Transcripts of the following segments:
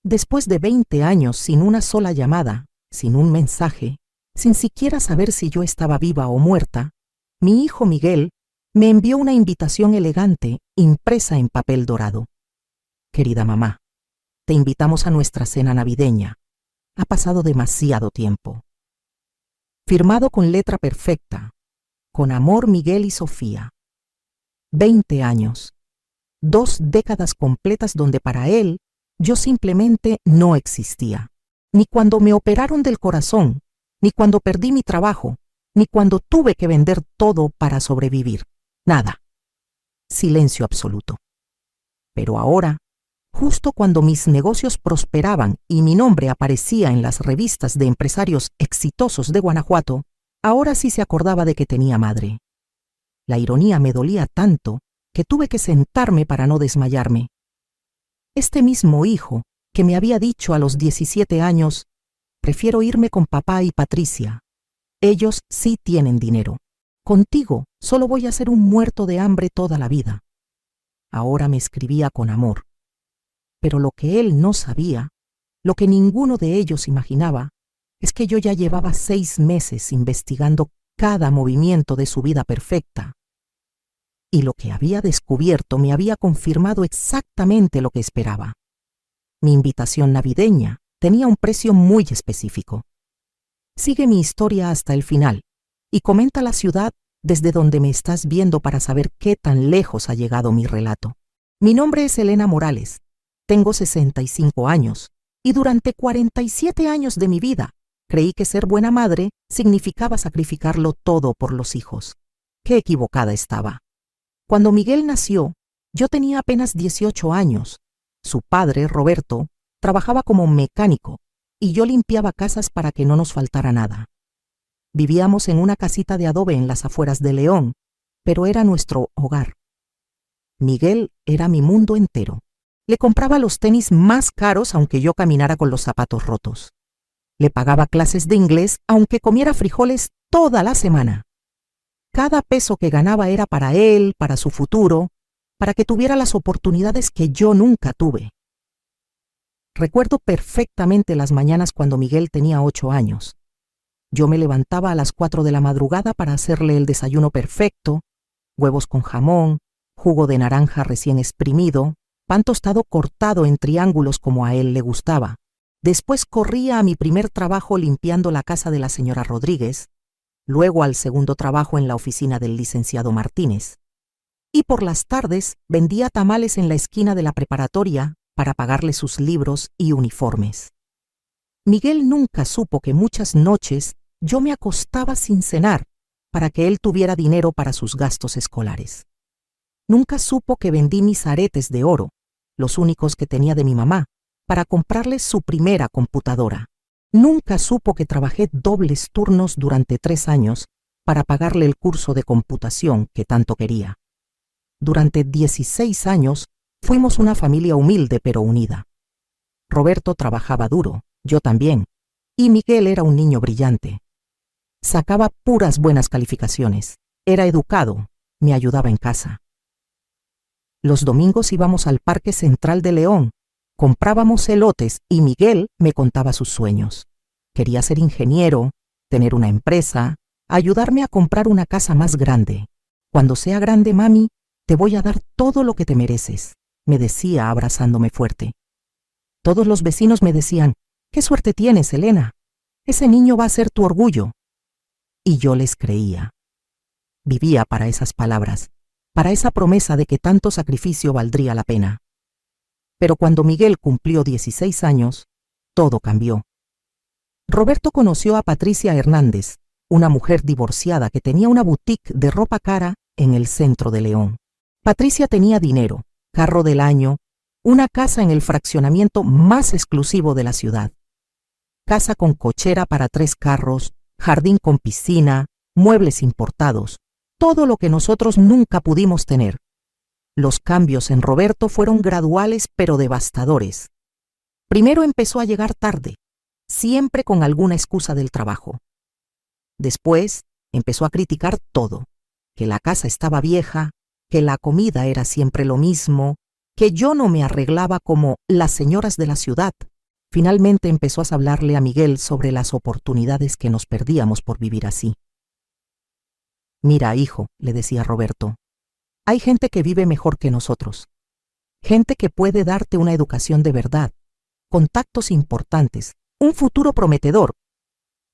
Después de 20 años sin una sola llamada, sin un mensaje, sin siquiera saber si yo estaba viva o muerta, mi hijo Miguel me envió una invitación elegante impresa en papel dorado. Querida mamá, te invitamos a nuestra cena navideña. Ha pasado demasiado tiempo. Firmado con letra perfecta. Con amor, Miguel y Sofía. 20 años. 2 décadas completas donde para él yo simplemente no existía. Ni cuando me operaron del corazón, ni cuando perdí mi trabajo, ni cuando tuve que vender todo para sobrevivir. Nada. Silencio absoluto. Pero ahora, justo cuando mis negocios prosperaban y mi nombre aparecía en las revistas de empresarios exitosos de Guanajuato, ahora sí se acordaba de que tenía madre. La ironía me dolía tanto que tuve que sentarme para no desmayarme. Este mismo hijo que me había dicho a los 17 años, prefiero irme con papá y Patricia. Ellos sí tienen dinero. Contigo solo voy a ser un muerto de hambre toda la vida. Ahora me escribía con amor. Pero lo que él no sabía, lo que ninguno de ellos imaginaba, es que yo ya llevaba 6 meses investigando cada movimiento de su vida perfecta. Y lo que había descubierto me había confirmado exactamente lo que esperaba. Mi invitación navideña tenía un precio muy específico. Sigue mi historia hasta el final y comenta la ciudad desde donde me estás viendo para saber qué tan lejos ha llegado mi relato. Mi nombre es Elena Morales. Tengo 65 años y durante 47 años de mi vida creí que ser buena madre significaba sacrificarlo todo por los hijos. Qué equivocada estaba. Cuando Miguel nació, yo tenía apenas 18 años. Su padre, Roberto, trabajaba como mecánico y yo limpiaba casas para que no nos faltara nada. Vivíamos en una casita de adobe en las afueras de León, pero era nuestro hogar. Miguel era mi mundo entero. Le compraba los tenis más caros aunque yo caminara con los zapatos rotos. Le pagaba clases de inglés aunque comiera frijoles toda la semana. Cada peso que ganaba era para él, para su futuro, para que tuviera las oportunidades que yo nunca tuve. Recuerdo perfectamente las mañanas cuando Miguel tenía 8 años. Yo me levantaba a las 4 de la madrugada para hacerle el desayuno perfecto, huevos con jamón, jugo de naranja recién exprimido, pan tostado cortado en triángulos como a él le gustaba. Después corría a mi primer trabajo limpiando la casa de la señora Rodríguez, luego al segundo trabajo en la oficina del licenciado Martínez. Y por las tardes vendía tamales en la esquina de la preparatoria para pagarle sus libros y uniformes. Miguel nunca supo que muchas noches yo me acostaba sin cenar para que él tuviera dinero para sus gastos escolares. Nunca supo que vendí mis aretes de oro, los únicos que tenía de mi mamá, para comprarle su primera computadora. Nunca supo que trabajé dobles turnos durante 3 años para pagarle el curso de computación que tanto quería. Durante 16 años fuimos una familia humilde pero unida. Roberto trabajaba duro, yo también, y Miguel era un niño brillante. Sacaba puras buenas calificaciones, era educado, me ayudaba en casa. Los domingos íbamos al Parque Central de León, comprábamos elotes y Miguel me contaba sus sueños. Quería ser ingeniero, tener una empresa, ayudarme a comprar una casa más grande. Cuando sea grande, mami, te voy a dar todo lo que te mereces, me decía abrazándome fuerte. Todos los vecinos me decían, qué suerte tienes, Elena, ese niño va a ser tu orgullo. Y yo les creía. Vivía para esas palabras, para esa promesa de que tanto sacrificio valdría la pena. Pero cuando Miguel cumplió 16 años, todo cambió. Roberto conoció a Patricia Hernández, una mujer divorciada que tenía una boutique de ropa cara en el centro de León. Patricia tenía dinero, carro del año, una casa en el fraccionamiento más exclusivo de la ciudad. Casa con cochera para 3 carros, jardín con piscina, muebles importados, todo lo que nosotros nunca pudimos tener. Los cambios en Roberto fueron graduales pero devastadores. Primero empezó a llegar tarde, siempre con alguna excusa del trabajo. Después empezó a criticar todo, que la casa estaba vieja, que la comida era siempre lo mismo, que yo no me arreglaba como las señoras de la ciudad, Finalmente empezó a hablarle a Miguel sobre las oportunidades que nos perdíamos por vivir así. Mira, hijo, le decía Roberto, hay gente que vive mejor que nosotros. Gente que puede darte una educación de verdad, contactos importantes, un futuro prometedor.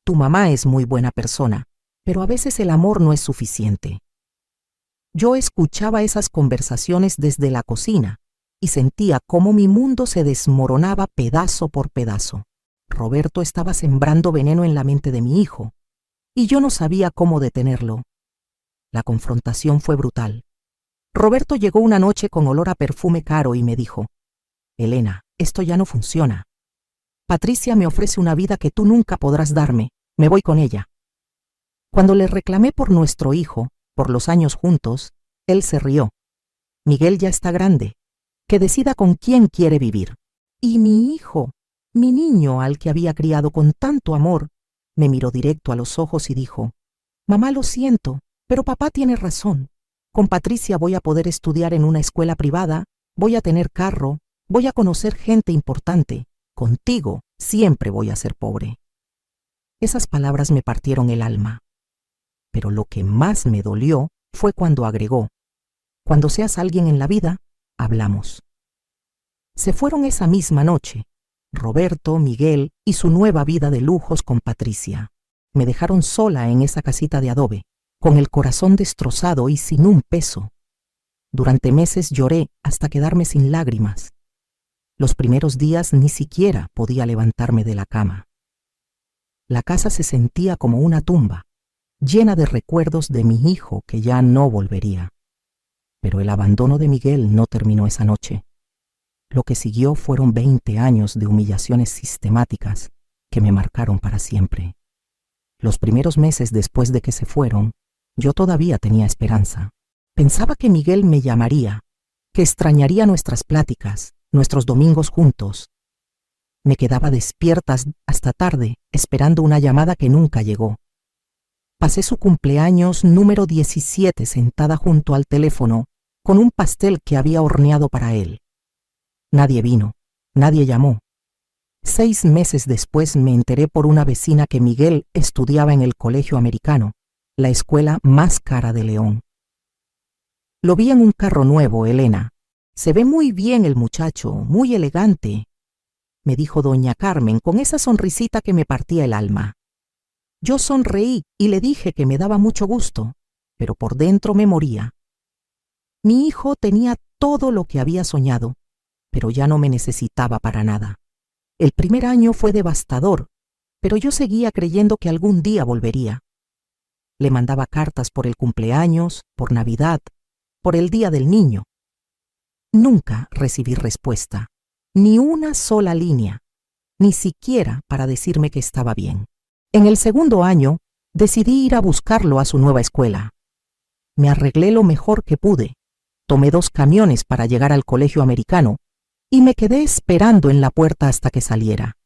Tu mamá es muy buena persona, pero a veces el amor no es suficiente. Yo escuchaba esas conversaciones desde la cocina y sentía cómo mi mundo se desmoronaba pedazo por pedazo. Roberto estaba sembrando veneno en la mente de mi hijo, y yo no sabía cómo detenerlo. La confrontación fue brutal. Roberto llegó una noche con olor a perfume caro y me dijo: Elena, esto ya no funciona. Patricia me ofrece una vida que tú nunca podrás darme. Me voy con ella. Cuando le reclamé por nuestro hijo, por los años juntos, él se rió. Miguel ya está grande. Que decida con quién quiere vivir. Y mi hijo, mi niño al que había criado con tanto amor, me miró directo a los ojos y dijo: Mamá, lo siento, pero papá tiene razón. Con Patricia voy a poder estudiar en una escuela privada, voy a tener carro, voy a conocer gente importante. Contigo siempre voy a ser pobre. Esas palabras me partieron el alma. Pero lo que más me dolió fue cuando agregó: Cuando seas alguien en la vida, hablamos. Se fueron esa misma noche, Roberto, Miguel y su nueva vida de lujos con Patricia. Me dejaron sola en esa casita de adobe, con el corazón destrozado y sin un peso. Durante meses lloré hasta quedarme sin lágrimas. Los primeros días ni siquiera podía levantarme de la cama. La casa se sentía como una tumba, llena de recuerdos de mi hijo que ya no volvería. Pero el abandono de Miguel no terminó esa noche. Lo que siguió fueron 20 años de humillaciones sistemáticas que me marcaron para siempre. Los primeros meses después de que se fueron, yo todavía tenía esperanza. Pensaba que Miguel me llamaría, que extrañaría nuestras pláticas, nuestros domingos juntos. Me quedaba despierta hasta tarde, esperando una llamada que nunca llegó. Pasé su cumpleaños número 17 sentada junto al teléfono, con un pastel que había horneado para él. Nadie vino, nadie llamó. 6 meses después me enteré por una vecina que Miguel estudiaba en el colegio americano, la escuela más cara de León. Lo vi en un carro nuevo, Elena. Se ve muy bien el muchacho, muy elegante, me dijo doña Carmen con esa sonrisita que me partía el alma. Yo sonreí y le dije que me daba mucho gusto, pero por dentro me moría. Mi hijo tenía todo lo que había soñado, pero ya no me necesitaba para nada. El primer año fue devastador, pero yo seguía creyendo que algún día volvería. Le mandaba cartas por el cumpleaños, por Navidad, por el Día del Niño. Nunca recibí respuesta, ni una sola línea, ni siquiera para decirme que estaba bien. En el segundo año, decidí ir a buscarlo a su nueva escuela. Me arreglé lo mejor que pude, tomé 2 camiones para llegar al colegio americano y me quedé esperando en la puerta hasta que saliera.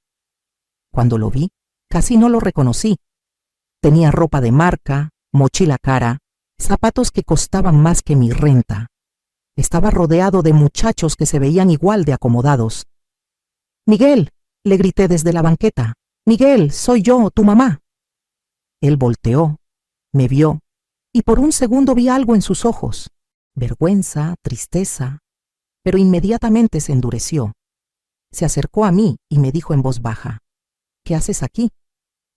Cuando lo vi, casi no lo reconocí. Tenía ropa de marca, mochila cara, zapatos que costaban más que mi renta. Estaba rodeado de muchachos que se veían igual de acomodados. «Miguel», le grité desde la banqueta, «Miguel, soy yo, tu mamá». Él volteó, me vio, y por un segundo vi algo en sus ojos, vergüenza, tristeza, pero inmediatamente se endureció. Se acercó a mí y me dijo en voz baja: «¿Qué haces aquí?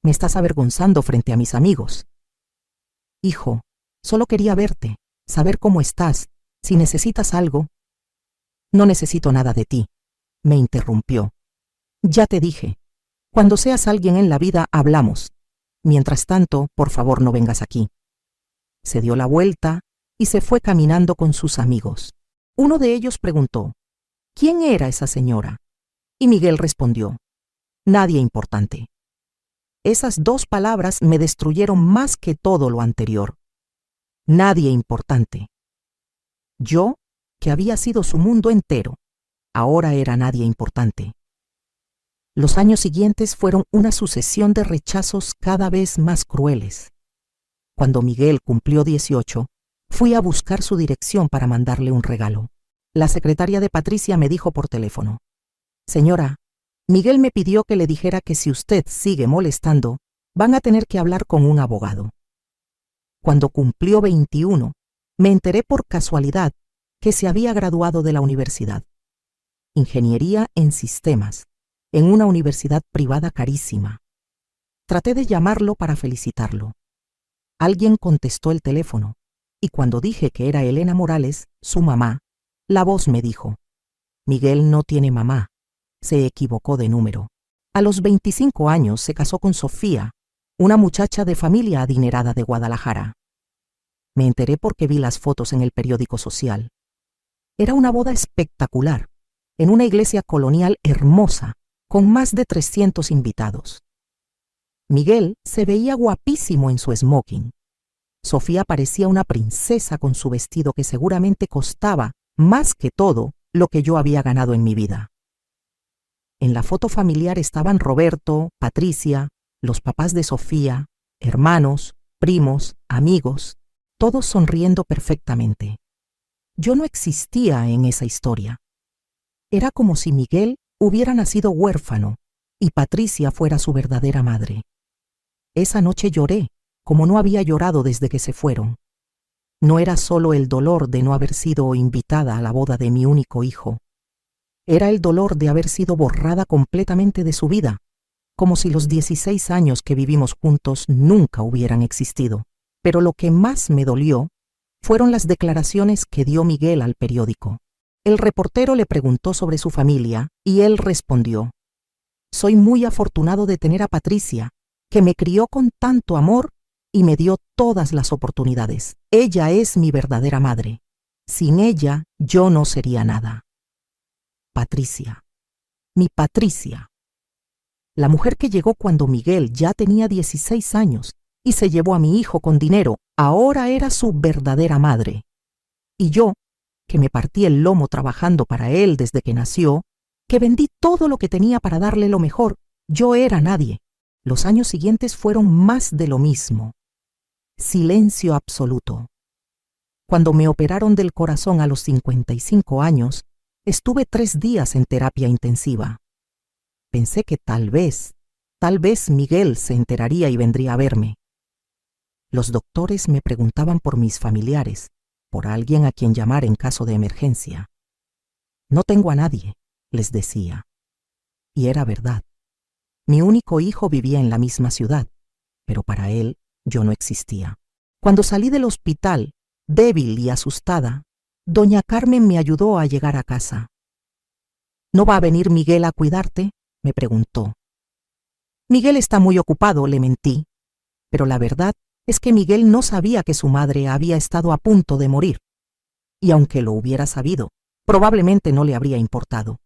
Me estás avergonzando frente a mis amigos». «Hijo, solo quería verte, saber cómo estás, si necesitas algo». «No necesito nada de ti», me interrumpió. «Ya te dije, cuando seas alguien en la vida hablamos. Mientras tanto, por favor no vengas aquí». Se dio la vuelta y se fue caminando con sus amigos. Uno de ellos preguntó: «¿Quién era esa señora?». Y Miguel respondió: «Nadie importante». Esas 2 palabras me destruyeron más que todo lo anterior. Nadie importante. Yo, que había sido su mundo entero, ahora era nadie importante. Los años siguientes fueron una sucesión de rechazos cada vez más crueles. Cuando Miguel cumplió 18, fui a buscar su dirección para mandarle un regalo. La secretaria de Patricia me dijo por teléfono: «Señora, Miguel me pidió que le dijera que si usted sigue molestando, van a tener que hablar con un abogado. Cuando cumplió 21, me enteré por casualidad que se había graduado de la universidad. Ingeniería en sistemas, en una universidad privada carísima. Traté de llamarlo para felicitarlo. Alguien contestó el teléfono, y cuando dije que era Elena Morales, su mamá, la voz me dijo: Miguel no tiene mamá, se equivocó de número. A los 25 años se casó con Sofía, una muchacha de familia adinerada de Guadalajara. Me enteré porque vi las fotos en el periódico social. Era una boda espectacular, en una iglesia colonial hermosa, con más de 300 invitados. Miguel se veía guapísimo en su smoking. Sofía parecía una princesa con su vestido que seguramente costaba, más que todo, lo que yo había ganado en mi vida. En la foto familiar estaban Roberto, Patricia, los papás de Sofía, hermanos, primos, amigos, todos sonriendo perfectamente. Yo no existía en esa historia. Era como si Miguel hubiera nacido huérfano y Patricia fuera su verdadera madre. Esa noche lloré, como no había llorado desde que se fueron. No era solo el dolor de no haber sido invitada a la boda de mi único hijo. Era el dolor de haber sido borrada completamente de su vida, como si los 16 años que vivimos juntos nunca hubieran existido. Pero lo que más me dolió fueron las declaraciones que dio Miguel al periódico. El reportero le preguntó sobre su familia y él respondió: Soy muy afortunado de tener a Patricia, que me crió con tanto amor y me dio todas las oportunidades. Ella es mi verdadera madre. Sin ella, yo no sería nada. Patricia. Mi Patricia. La mujer que llegó cuando Miguel ya tenía 16 años y se llevó a mi hijo con dinero, ahora era su verdadera madre. Y yo, que me partí el lomo trabajando para él desde que nació, que vendí todo lo que tenía para darle lo mejor, yo era nadie. Los años siguientes fueron más de lo mismo. Silencio absoluto. Cuando me operaron del corazón a los 55 años, estuve 3 días en terapia intensiva. Pensé que tal vez Miguel se enteraría y vendría a verme. Los doctores me preguntaban por mis familiares, por alguien a quien llamar en caso de emergencia. No tengo a nadie, les decía. Y era verdad. Mi único hijo vivía en la misma ciudad, pero para él yo no existía. Cuando salí del hospital, débil y asustada, doña Carmen me ayudó a llegar a casa. ¿No va a venir Miguel a cuidarte?, me preguntó. Miguel está muy ocupado, le mentí, pero la verdad es que Miguel no sabía que su madre había estado a punto de morir, y aunque lo hubiera sabido, probablemente no le habría importado.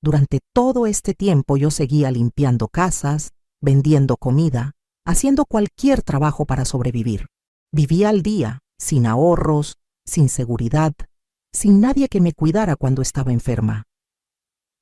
Durante todo este tiempo yo seguía limpiando casas, vendiendo comida, haciendo cualquier trabajo para sobrevivir. Vivía al día, sin ahorros, sin seguridad, sin nadie que me cuidara cuando estaba enferma.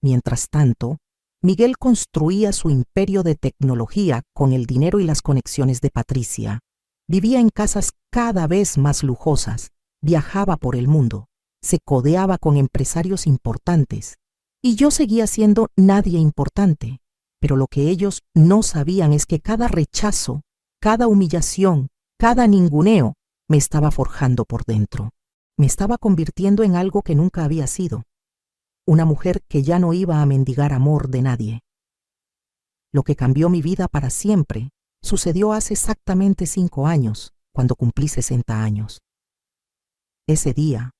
Mientras tanto, Miguel construía su imperio de tecnología con el dinero y las conexiones de Patricia. Vivía en casas cada vez más lujosas, viajaba por el mundo, se codeaba con empresarios importantes, y yo seguía siendo nadie importante. Pero lo que ellos no sabían es que cada rechazo, cada humillación, cada ninguneo me estaba forjando por dentro. Me estaba convirtiendo en algo que nunca había sido. Una mujer que ya no iba a mendigar amor de nadie. Lo que cambió mi vida para siempre sucedió hace exactamente 5 años, cuando cumplí 60 años. Ese día,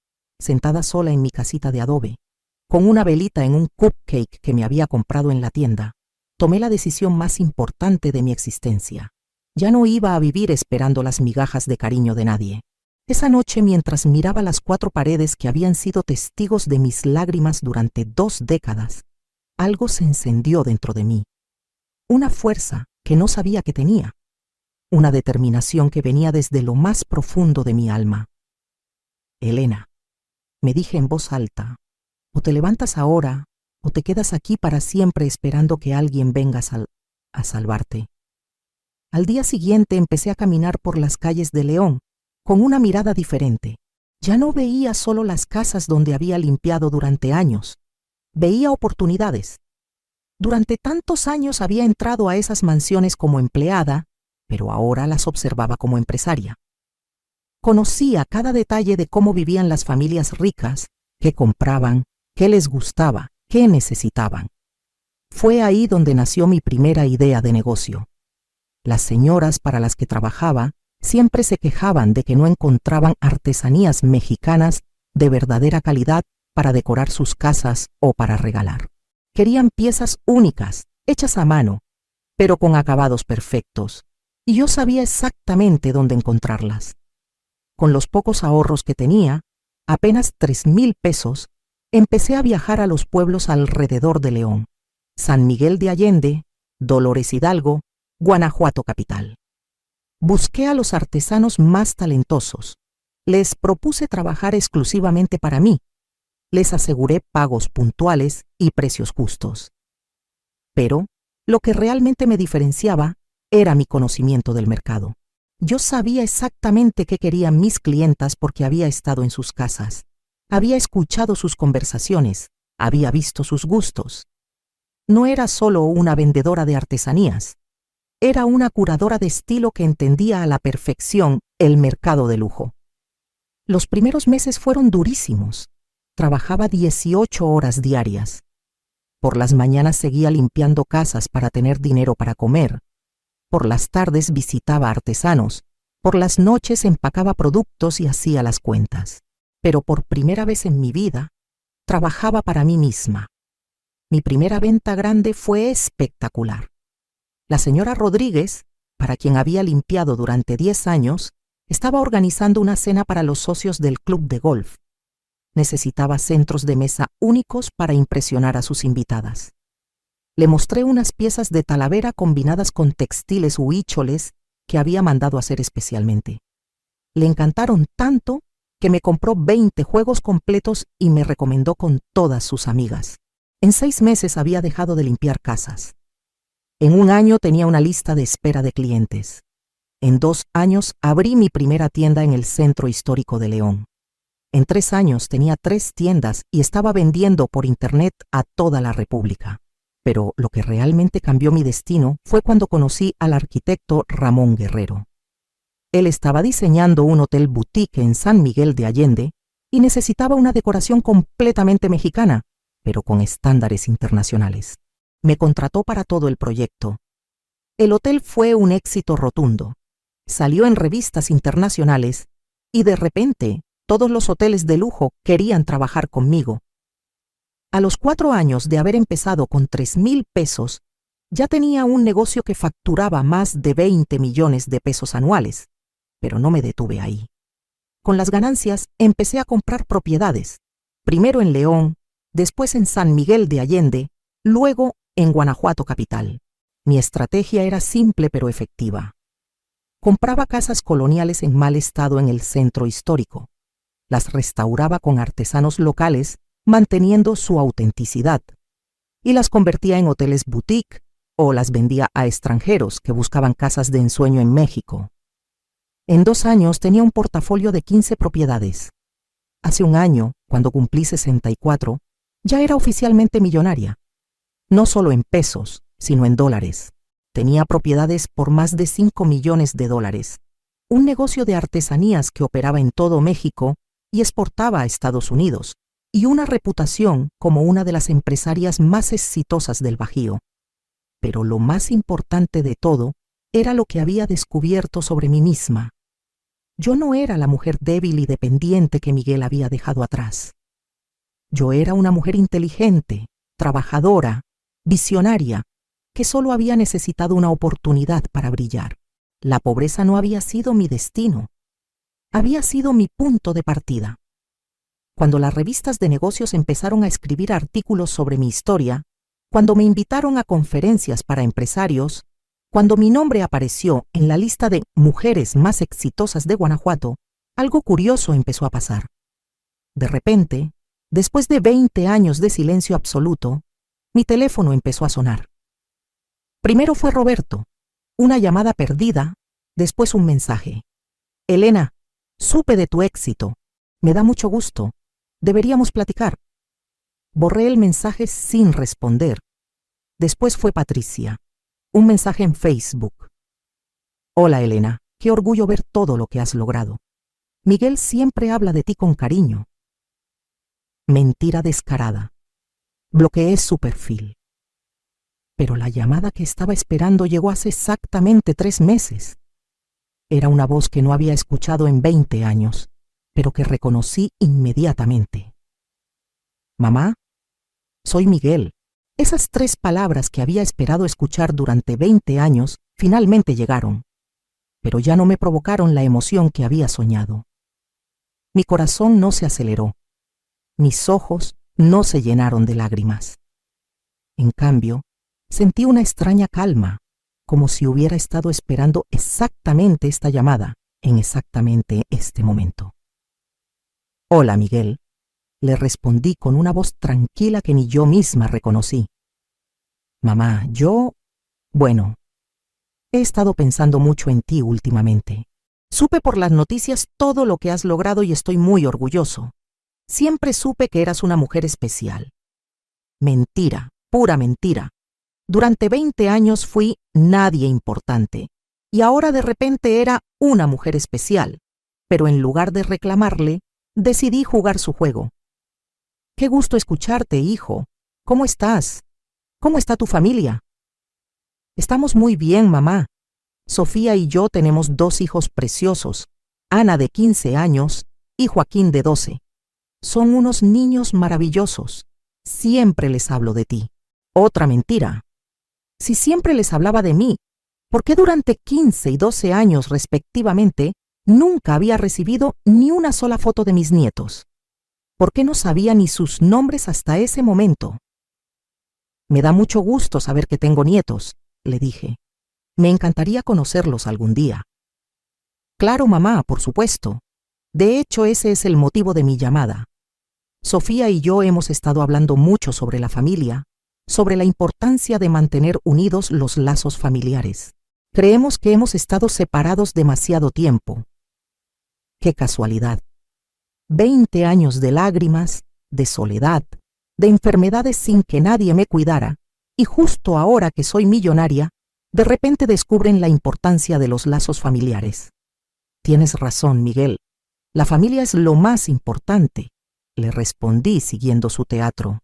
sentada sola en mi casita de adobe, con una velita en un cupcake que me había comprado en la tienda, tomé la decisión más importante de mi existencia. Ya no iba a vivir esperando las migajas de cariño de nadie. Esa noche, mientras miraba las 4 paredes que habían sido testigos de mis lágrimas durante 2 décadas, algo se encendió dentro de mí. Una fuerza que no sabía que tenía. Una determinación que venía desde lo más profundo de mi alma. Elena, me dije en voz alta, o te levantas ahora, o te quedas aquí para siempre esperando que alguien venga a salvarte. Al día siguiente empecé a caminar por las calles de León, con una mirada diferente. Ya no veía solo las casas donde había limpiado durante años. Veía oportunidades. Durante tantos años había entrado a esas mansiones como empleada, pero ahora las observaba como empresaria. Conocía cada detalle de cómo vivían las familias ricas, qué compraban, qué les gustaba, qué necesitaban. Fue ahí donde nació mi primera idea de negocio. Las señoras para las que trabajaba siempre se quejaban de que no encontraban artesanías mexicanas de verdadera calidad para decorar sus casas o para regalar. Querían piezas únicas, hechas a mano, pero con acabados perfectos, y yo sabía exactamente dónde encontrarlas. Con los pocos ahorros que tenía, apenas 3,000 pesos, empecé a viajar a los pueblos alrededor de León, San Miguel de Allende, Dolores Hidalgo, Guanajuato capital. Busqué a los artesanos más talentosos. Les propuse trabajar exclusivamente para mí. Les aseguré pagos puntuales y precios justos. Pero lo que realmente me diferenciaba era mi conocimiento del mercado. Yo sabía exactamente qué querían mis clientas porque había estado en sus casas, había escuchado sus conversaciones, había visto sus gustos. No era solo una vendedora de artesanías, era una curadora de estilo que entendía a la perfección el mercado de lujo. Los primeros meses fueron durísimos. Trabajaba 18 horas diarias. Por las mañanas seguía limpiando casas para tener dinero para comer. Por las tardes visitaba artesanos. Por las noches empacaba productos y hacía las cuentas. Pero por primera vez en mi vida, trabajaba para mí misma. Mi primera venta grande fue espectacular. La señora Rodríguez, para quien había limpiado durante 10 años, estaba organizando una cena para los socios del club de golf. Necesitaba centros de mesa únicos para impresionar a sus invitadas. Le mostré unas piezas de Talavera combinadas con textiles huícholes que había mandado hacer especialmente. Le encantaron tanto que me compró 20 juegos completos y me recomendó con todas sus amigas. En 6 meses había dejado de limpiar casas. En 1 año tenía una lista de espera de clientes. En 2 años abrí mi primera tienda en el centro histórico de León. En 3 años tenía 3 tiendas y estaba vendiendo por internet a toda la República. Pero lo que realmente cambió mi destino fue cuando conocí al arquitecto Ramón Guerrero. Él estaba diseñando un hotel boutique en San Miguel de Allende y necesitaba una decoración completamente mexicana, pero con estándares internacionales. Me contrató para todo el proyecto. El hotel fue un éxito rotundo. Salió en revistas internacionales y de repente todos los hoteles de lujo querían trabajar conmigo. A los 4 años de haber empezado con 3,000 pesos, ya tenía un negocio que facturaba más de 20 millones de pesos anuales, pero no me detuve ahí. Con las ganancias empecé a comprar propiedades, primero en León, después en San Miguel de Allende, luego en Guanajuato capital. Mi estrategia era simple pero efectiva. Compraba casas coloniales en mal estado en el centro histórico. Las restauraba con artesanos locales, manteniendo su autenticidad, y las convertía en hoteles boutique o las vendía a extranjeros que buscaban casas de ensueño en México. En 2 años tenía un portafolio de 15 propiedades. Hace 1 año, cuando cumplí 64, ya era oficialmente millonaria. No solo en pesos, sino en dólares. Tenía propiedades por más de 5 millones de dólares. Un negocio de artesanías que operaba en todo México y exportaba a Estados Unidos, y una reputación como una de las empresarias más exitosas del Bajío. Pero lo más importante de todo era lo que había descubierto sobre mí misma. Yo no era la mujer débil y dependiente que Miguel había dejado atrás. Yo era una mujer inteligente, trabajadora, visionaria, que solo había necesitado una oportunidad para brillar. La pobreza no había sido mi destino. Había sido mi punto de partida. Cuando las revistas de negocios empezaron a escribir artículos sobre mi historia, cuando me invitaron a conferencias para empresarios, cuando mi nombre apareció en la lista de mujeres más exitosas de Guanajuato, algo curioso empezó a pasar. De repente, después de 20 años de silencio absoluto, mi teléfono empezó a sonar. Primero fue Roberto, una llamada perdida, después un mensaje. Elena, supe de tu éxito. Me da mucho gusto. Deberíamos platicar. Borré el mensaje sin responder. Después fue Patricia. Un mensaje en Facebook. Hola Elena, qué orgullo ver todo lo que has logrado. Miguel siempre habla de ti con cariño. Mentira descarada. Bloqueé su perfil. Pero la llamada que estaba esperando llegó hace exactamente 3 meses. Era una voz que no había escuchado en 20 años, pero que reconocí inmediatamente. Mamá, soy Miguel. Esas 3 palabras que había esperado escuchar durante 20 años finalmente llegaron, pero ya no me provocaron la emoción que había soñado. Mi corazón no se aceleró. Mis ojos no se llenaron de lágrimas. En cambio, sentí una extraña calma, como si hubiera estado esperando exactamente esta llamada en exactamente este momento. Hola, Miguel, le respondí con una voz tranquila que ni yo misma reconocí. Mamá, bueno, he estado pensando mucho en ti últimamente. Supe por las noticias todo lo que has logrado y estoy muy orgulloso. Siempre supe que eras una mujer especial. Mentira, pura mentira. Durante 20 años fui nadie importante y ahora de repente era una mujer especial, pero en lugar de reclamarle, decidí jugar su juego. Qué gusto escucharte, hijo. ¿Cómo estás? ¿Cómo está tu familia? Estamos muy bien, mamá. Sofía y yo tenemos 2 hijos preciosos, Ana de 15 años y Joaquín de 12. Son unos niños maravillosos. Siempre les hablo de ti. Otra mentira. Si siempre les hablaba de mí, ¿por qué durante 15 y 12 años respectivamente nunca había recibido ni una sola foto de mis nietos? ¿Por qué no sabía ni sus nombres hasta ese momento? Me da mucho gusto saber que tengo nietos, le dije. Me encantaría conocerlos algún día. Claro, mamá, por supuesto. De hecho, ese es el motivo de mi llamada. Sofía y yo hemos estado hablando mucho sobre la familia, sobre la importancia de mantener unidos los lazos familiares. Creemos que hemos estado separados demasiado tiempo. ¡Qué casualidad! 20 años de lágrimas, de soledad, de enfermedades sin que nadie me cuidara, y justo ahora que soy millonaria, de repente descubren la importancia de los lazos familiares. Tienes razón, Miguel. La familia es lo más importante, le respondí siguiendo su teatro.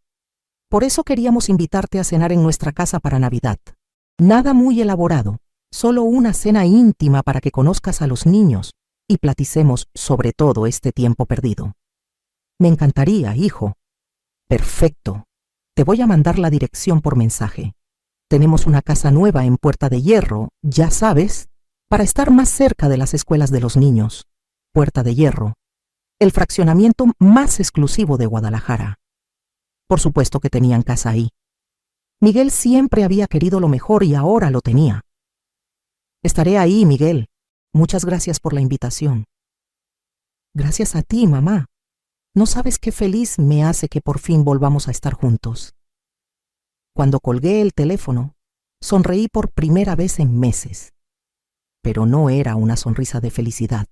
Por eso queríamos invitarte a cenar en nuestra casa para Navidad. Nada muy elaborado, solo una cena íntima para que conozcas a los niños y platicemos sobre todo este tiempo perdido. Me encantaría, hijo. Perfecto. Te voy a mandar la dirección por mensaje. Tenemos una casa nueva en Puerta de Hierro, ya sabes, para estar más cerca de las escuelas de los niños. Puerta de Hierro, el fraccionamiento más exclusivo de Guadalajara. Por supuesto que tenían casa ahí. Miguel siempre había querido lo mejor y ahora lo tenía. Estaré ahí, Miguel. Muchas gracias por la invitación. Gracias a ti, mamá. No sabes qué feliz me hace que por fin volvamos a estar juntos. Cuando colgué el teléfono, sonreí por primera vez en meses. Pero no era una sonrisa de felicidad.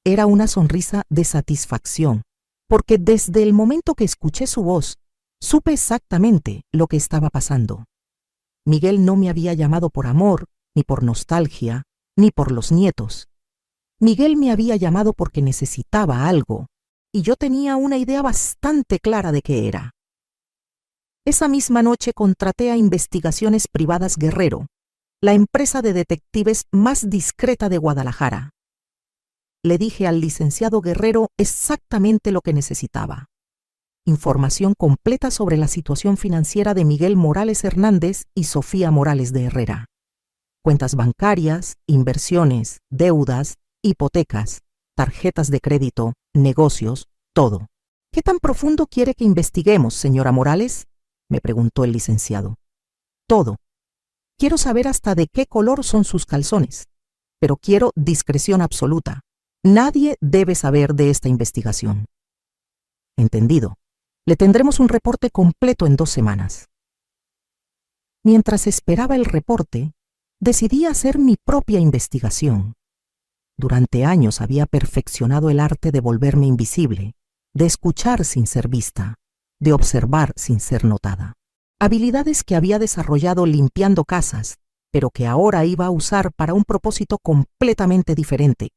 Era una sonrisa de satisfacción, porque desde el momento que escuché su voz, supe exactamente lo que estaba pasando. Miguel no me había llamado por amor, ni por nostalgia, ni por los nietos. Miguel me había llamado porque necesitaba algo, y yo tenía una idea bastante clara de qué era. Esa misma noche contraté a Investigaciones Privadas Guerrero, la empresa de detectives más discreta de Guadalajara. Le dije al licenciado Guerrero exactamente lo que necesitaba. Información completa sobre la situación financiera de Miguel Morales Hernández y Sofía Morales de Herrera. Cuentas bancarias, inversiones, deudas, hipotecas, tarjetas de crédito, negocios, todo. ¿Qué tan profundo quiere que investiguemos, señora Morales?, me preguntó el licenciado. Todo. Quiero saber hasta de qué color son sus calzones, pero quiero discreción absoluta. Nadie debe saber de esta investigación. Entendido. Le tendremos un reporte completo en 2 semanas. Mientras esperaba el reporte, decidí hacer mi propia investigación. Durante años había perfeccionado el arte de volverme invisible, de escuchar sin ser vista, de observar sin ser notada. habilidades que había desarrollado limpiando casas, pero que ahora iba a usar para un propósito completamente diferente.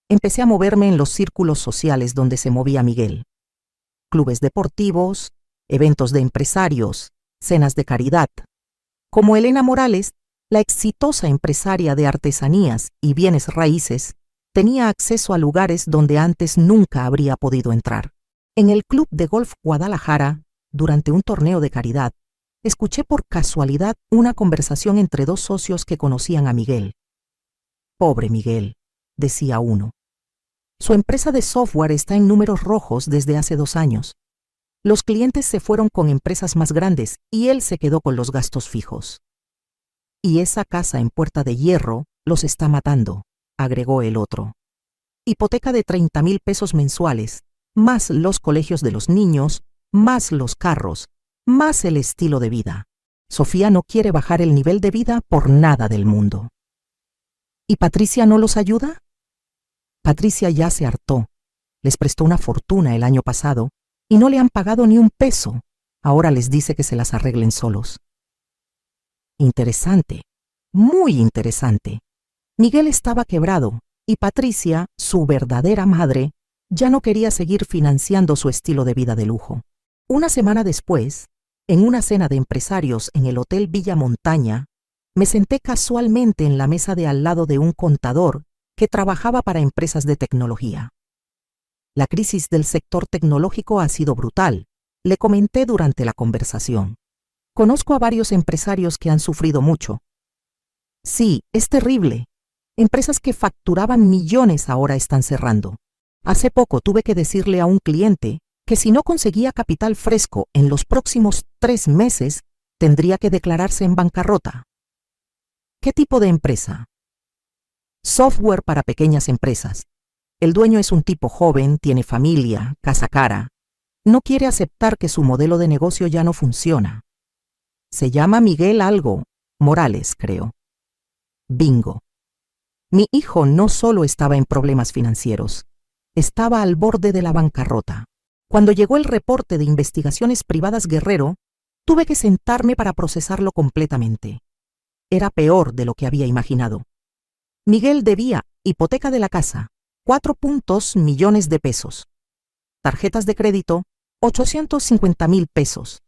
Empecé a moverme en los círculos sociales donde se movía Miguel. Clubes deportivos, eventos de empresarios, cenas de caridad. Como Elena Morales, la exitosa empresaria de artesanías y bienes raíces, tenía acceso a lugares donde antes nunca habría podido entrar. En el Club de Golf Guadalajara, durante un torneo de caridad, escuché por casualidad una conversación entre dos socios que conocían a Miguel. «Pobre Miguel», decía uno. «Su empresa de software está en números rojos desde hace 2 años. Los clientes se fueron con empresas más grandes y él se quedó con los gastos fijos. Y esa casa en Puerta de Hierro los está matando», agregó el otro. «Hipoteca de 30,000 pesos mensuales, más los colegios de los niños, más los carros, más el estilo de vida. Sofía no quiere bajar el nivel de vida por nada del mundo». ¿Y Patricia no los ayuda? Patricia ya se hartó. Les prestó una fortuna el año pasado y no le han pagado ni un peso. Ahora les dice que se las arreglen solos. Interesante, muy interesante. Miguel estaba quebrado y Patricia, su verdadera madre, ya no quería seguir financiando su estilo de vida de lujo. Una semana después, en una cena de empresarios en el Hotel Villa Montaña, me senté casualmente en la mesa de al lado de un contador que trabajaba para empresas de tecnología. La crisis del sector tecnológico ha sido brutal, le comenté durante la conversación. Conozco a varios empresarios que han sufrido mucho. Sí, es terrible. Empresas que facturaban millones ahora están cerrando. Hace poco tuve que decirle a un cliente que si no conseguía capital fresco en los próximos 3 meses, tendría que declararse en bancarrota. ¿Qué tipo de empresa? Software para pequeñas empresas. El dueño es un tipo joven, tiene familia, casa cara. No quiere aceptar que su modelo de negocio ya no funciona. Se llama Miguel algo, Morales, creo. Bingo. Mi hijo no solo estaba en problemas financieros, estaba al borde de la bancarrota. Cuando llegó el reporte de Investigaciones Privadas Guerrero, tuve que sentarme para procesarlo completamente. Era peor de lo que había imaginado. Miguel debía hipoteca de la casa, 4 millones de pesos. Tarjetas de crédito, 850,000 pesos.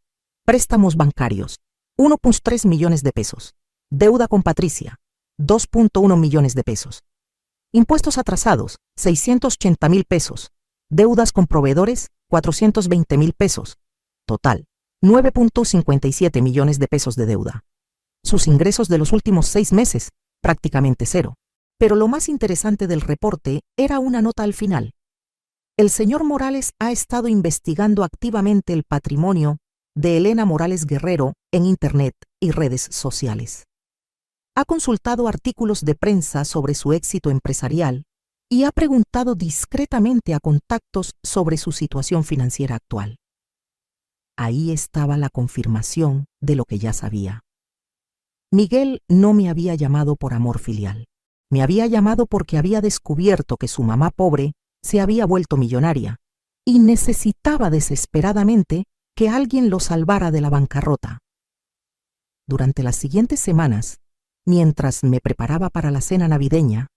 Préstamos bancarios, 1,3 millones de pesos. Deuda con Patricia, 2,1 millones de pesos. Impuestos atrasados, 680,000 pesos. Deudas con proveedores, 420,000 pesos. Total, 9,57 millones de pesos de deuda. Sus ingresos de los últimos 6 meses, prácticamente cero. Pero lo más interesante del reporte era una nota al final. El señor Morales ha estado investigando activamente el patrimonio de Elena Morales Guerrero en Internet y redes sociales. Ha consultado artículos de prensa sobre su éxito empresarial y ha preguntado discretamente a contactos sobre su situación financiera actual. Ahí estaba la confirmación de lo que ya sabía. Miguel no me había llamado por amor filial. Me había llamado porque había descubierto que su mamá pobre se había vuelto millonaria y necesitaba desesperadamente que alguien lo salvara de la bancarrota. Durante las siguientes semanas, mientras me preparaba para la cena navideña,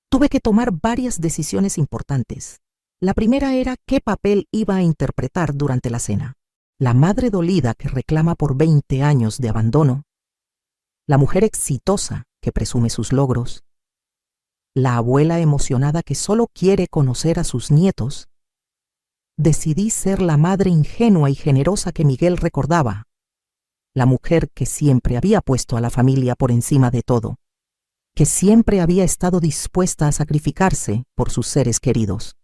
tuve que tomar varias decisiones importantes. La primera era qué papel iba a interpretar durante la cena. La madre dolida que reclama por 20 años de abandono, la mujer exitosa que presume sus logros, la abuela emocionada que solo quiere conocer a sus nietos. Decidí ser la madre ingenua y generosa que Miguel recordaba, la mujer que siempre había puesto a la familia por encima de todo, que siempre había estado dispuesta a sacrificarse por sus seres queridos,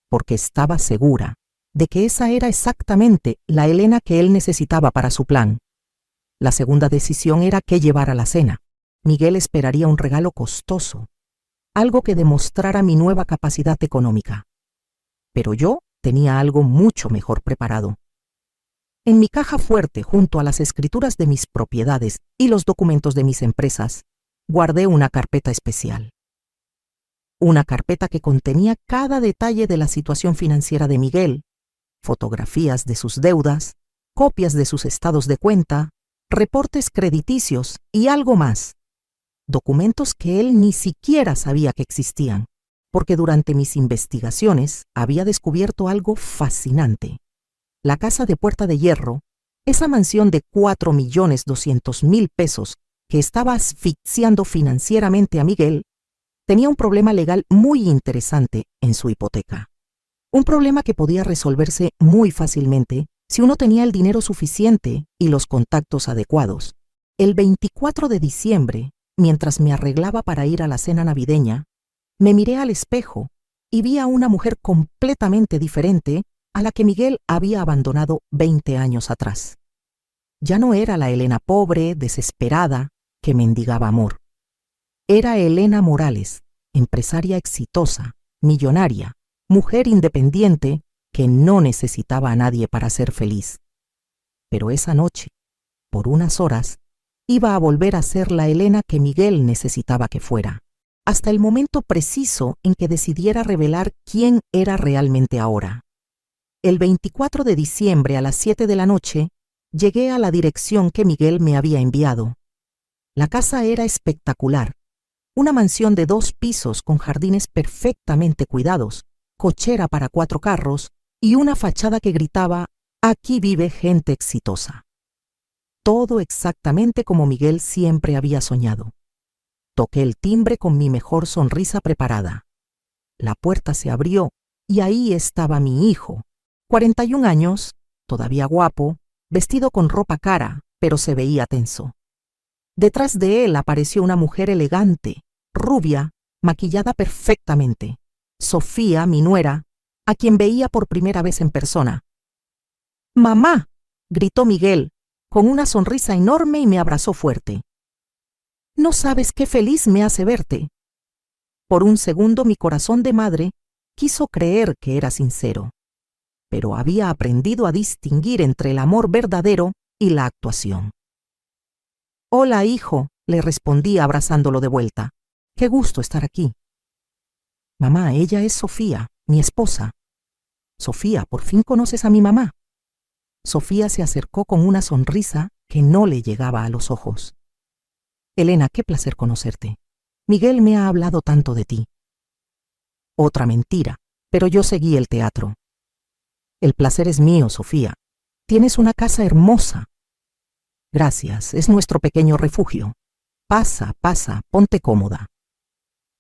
porque estaba segura de que esa era exactamente la Elena que él necesitaba para su plan. La segunda decisión era qué llevar a la cena. Miguel esperaría un regalo costoso, algo que demostrara mi nueva capacidad económica. Pero yo tenía algo mucho mejor preparado. En mi caja fuerte, junto a las escrituras de mis propiedades y los documentos de mis empresas, guardé una carpeta especial. Una carpeta que contenía cada detalle de la situación financiera de Miguel, fotografías de sus deudas, copias de sus estados de cuenta, reportes crediticios y algo más. Documentos que él ni siquiera sabía que existían, porque durante mis investigaciones había descubierto algo fascinante. La casa de Puerta de Hierro, esa mansión de 4.200.000 pesos que estaba asfixiando financieramente a Miguel, tenía un problema legal muy interesante en su hipoteca. Un problema que podía resolverse muy fácilmente si uno tenía el dinero suficiente y los contactos adecuados. El 24 de diciembre, mientras me arreglaba para ir a la cena navideña, me miré al espejo y vi a una mujer completamente diferente a la que Miguel había abandonado 20 años atrás. Ya no era la Elena pobre, desesperada, que mendigaba amor. Era Elena Morales, empresaria exitosa, millonaria, mujer independiente que no necesitaba a nadie para ser feliz. Pero esa noche, por unas horas, iba a volver a ser la Elena que Miguel necesitaba que fuera, hasta el momento preciso en que decidiera revelar quién era realmente ahora. El 24 de diciembre a las 7 de la noche, llegué a la dirección que Miguel me había enviado. La casa era espectacular, una mansión de 2 pisos con jardines perfectamente cuidados, cochera para 4 carros y una fachada que gritaba: «Aquí vive gente exitosa». Todo exactamente como Miguel siempre había soñado. Toqué el timbre con mi mejor sonrisa preparada. La puerta se abrió y ahí estaba mi hijo, 41 años, todavía guapo, vestido con ropa cara, pero se veía tenso. Detrás de él apareció una mujer elegante, rubia, maquillada perfectamente. Sofía, mi nuera, a quien veía por primera vez en persona. «¡Mamá!», gritó Miguel, con una sonrisa enorme, y me abrazó fuerte. «No sabes qué feliz me hace verte». Por un segundo mi corazón de madre quiso creer que era sincero, pero había aprendido a distinguir entre el amor verdadero y la actuación. «Hola, hijo», le respondí abrazándolo de vuelta. «Qué gusto estar aquí». «Mamá, ella es Sofía, mi esposa». «Sofía, ¿por fin conoces a mi mamá?». Sofía se acercó con una sonrisa que no le llegaba a los ojos. «Elena, qué placer conocerte. Miguel me ha hablado tanto de ti». Otra mentira, pero yo seguí el teatro. «El placer es mío, Sofía. Tienes una casa hermosa». «Gracias, es nuestro pequeño refugio. Pasa, pasa, ponte cómoda».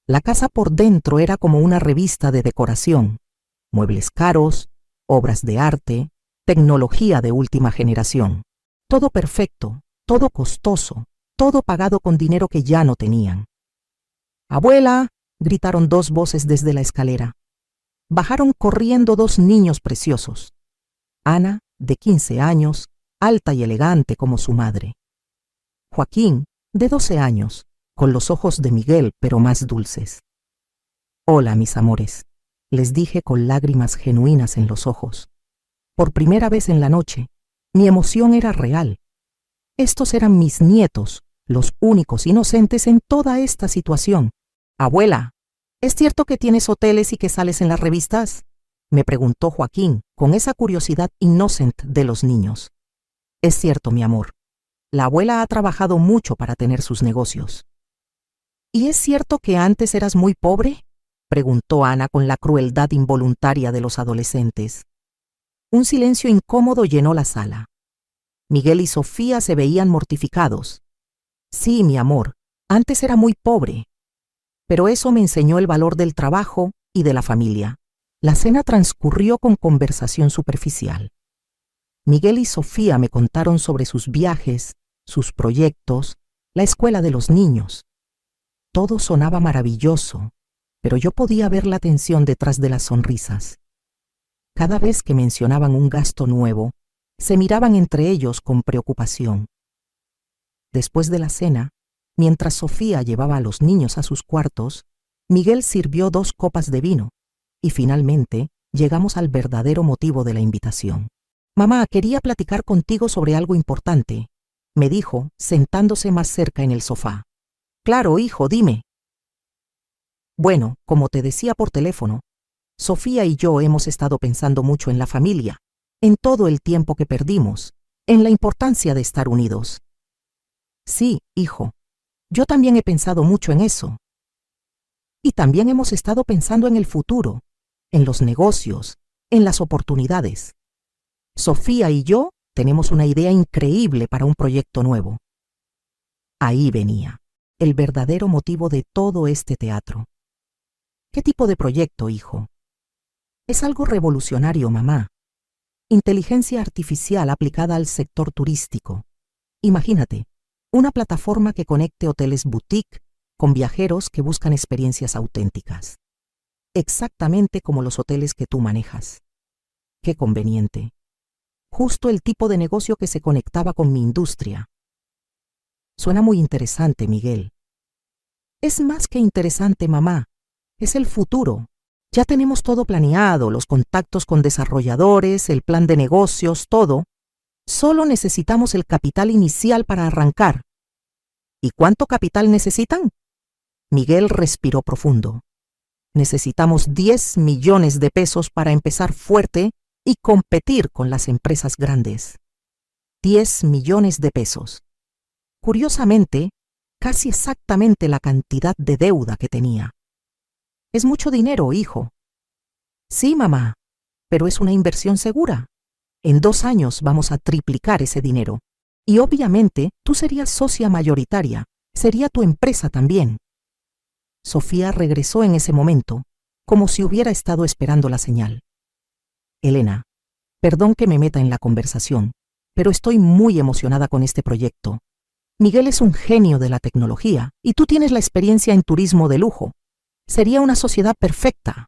La casa por dentro era como una revista de decoración. Muebles caros, obras de arte, tecnología de última generación. Todo perfecto, todo costoso, todo pagado con dinero que ya no tenían. «¡Abuela!», gritaron 2 voces desde la escalera. Bajaron corriendo 2 niños preciosos. Ana, de 15 años, alta y elegante como su madre. Joaquín, de 12 años, con los ojos de Miguel, pero más dulces. «Hola, mis amores», les dije con lágrimas genuinas en los ojos. Por primera vez en la noche, mi emoción era real. Estos eran mis nietos, los únicos inocentes en toda esta situación. «Abuela, ¿es cierto que tienes hoteles y que sales en las revistas?», me preguntó Joaquín, con esa curiosidad inocente de los niños. «Es cierto, mi amor. La abuela ha trabajado mucho para tener sus negocios». «¿Y es cierto que antes eras muy pobre?», preguntó Ana con la crueldad involuntaria de los adolescentes. Un silencio incómodo llenó la sala. Miguel y Sofía se veían mortificados. «Sí, mi amor, antes era muy pobre. Pero eso me enseñó el valor del trabajo y de la familia». La cena transcurrió con conversación superficial. Miguel y Sofía me contaron sobre sus viajes, sus proyectos, la escuela de los niños. Todo sonaba maravilloso, pero yo podía ver la tensión detrás de las sonrisas. Cada vez que mencionaban un gasto nuevo, se miraban entre ellos con preocupación. Después de la cena, mientras Sofía llevaba a los niños a sus cuartos, Miguel sirvió 2 copas de vino, y finalmente llegamos al verdadero motivo de la invitación. «Mamá, quería platicar contigo sobre algo importante», me dijo, sentándose más cerca en el sofá. «Claro, hijo, dime». «Bueno, como te decía por teléfono, Sofía y yo hemos estado pensando mucho en la familia, en todo el tiempo que perdimos, en la importancia de estar unidos. Sí, hijo, yo también he pensado mucho en eso. Y también hemos estado pensando en el futuro, en los negocios, en las oportunidades. Sofía y yo tenemos una idea increíble para un proyecto nuevo. Ahí venía el verdadero motivo de todo este teatro. ¿Qué tipo de proyecto, hijo? Es algo revolucionario, mamá. Inteligencia artificial aplicada al sector turístico. Imagínate, una plataforma que conecte hoteles boutique con viajeros que buscan experiencias auténticas. Exactamente como los hoteles que tú manejas. Qué conveniente. Justo el tipo de negocio que se conectaba con mi industria. Suena muy interesante, Miguel. Es más que interesante, mamá. Es el futuro. Ya tenemos todo planeado, los contactos con desarrolladores, el plan de negocios, todo. Solo necesitamos el capital inicial para arrancar. ¿Y cuánto capital necesitan? Miguel respiró profundo. Necesitamos 10 millones de pesos para empezar fuerte y competir con las empresas grandes. 10 millones de pesos. Curiosamente, casi exactamente la cantidad de deuda que tenía. Es mucho dinero, hijo. Sí, mamá, pero es una inversión segura. En 2 años vamos a triplicar ese dinero. Y obviamente tú serías socia mayoritaria. Sería tu empresa también. Sofía regresó en ese momento, como si hubiera estado esperando la señal. Elena, perdón que me meta en la conversación, pero estoy muy emocionada con este proyecto. Miguel es un genio de la tecnología y tú tienes la experiencia en turismo de lujo. Sería una sociedad perfecta.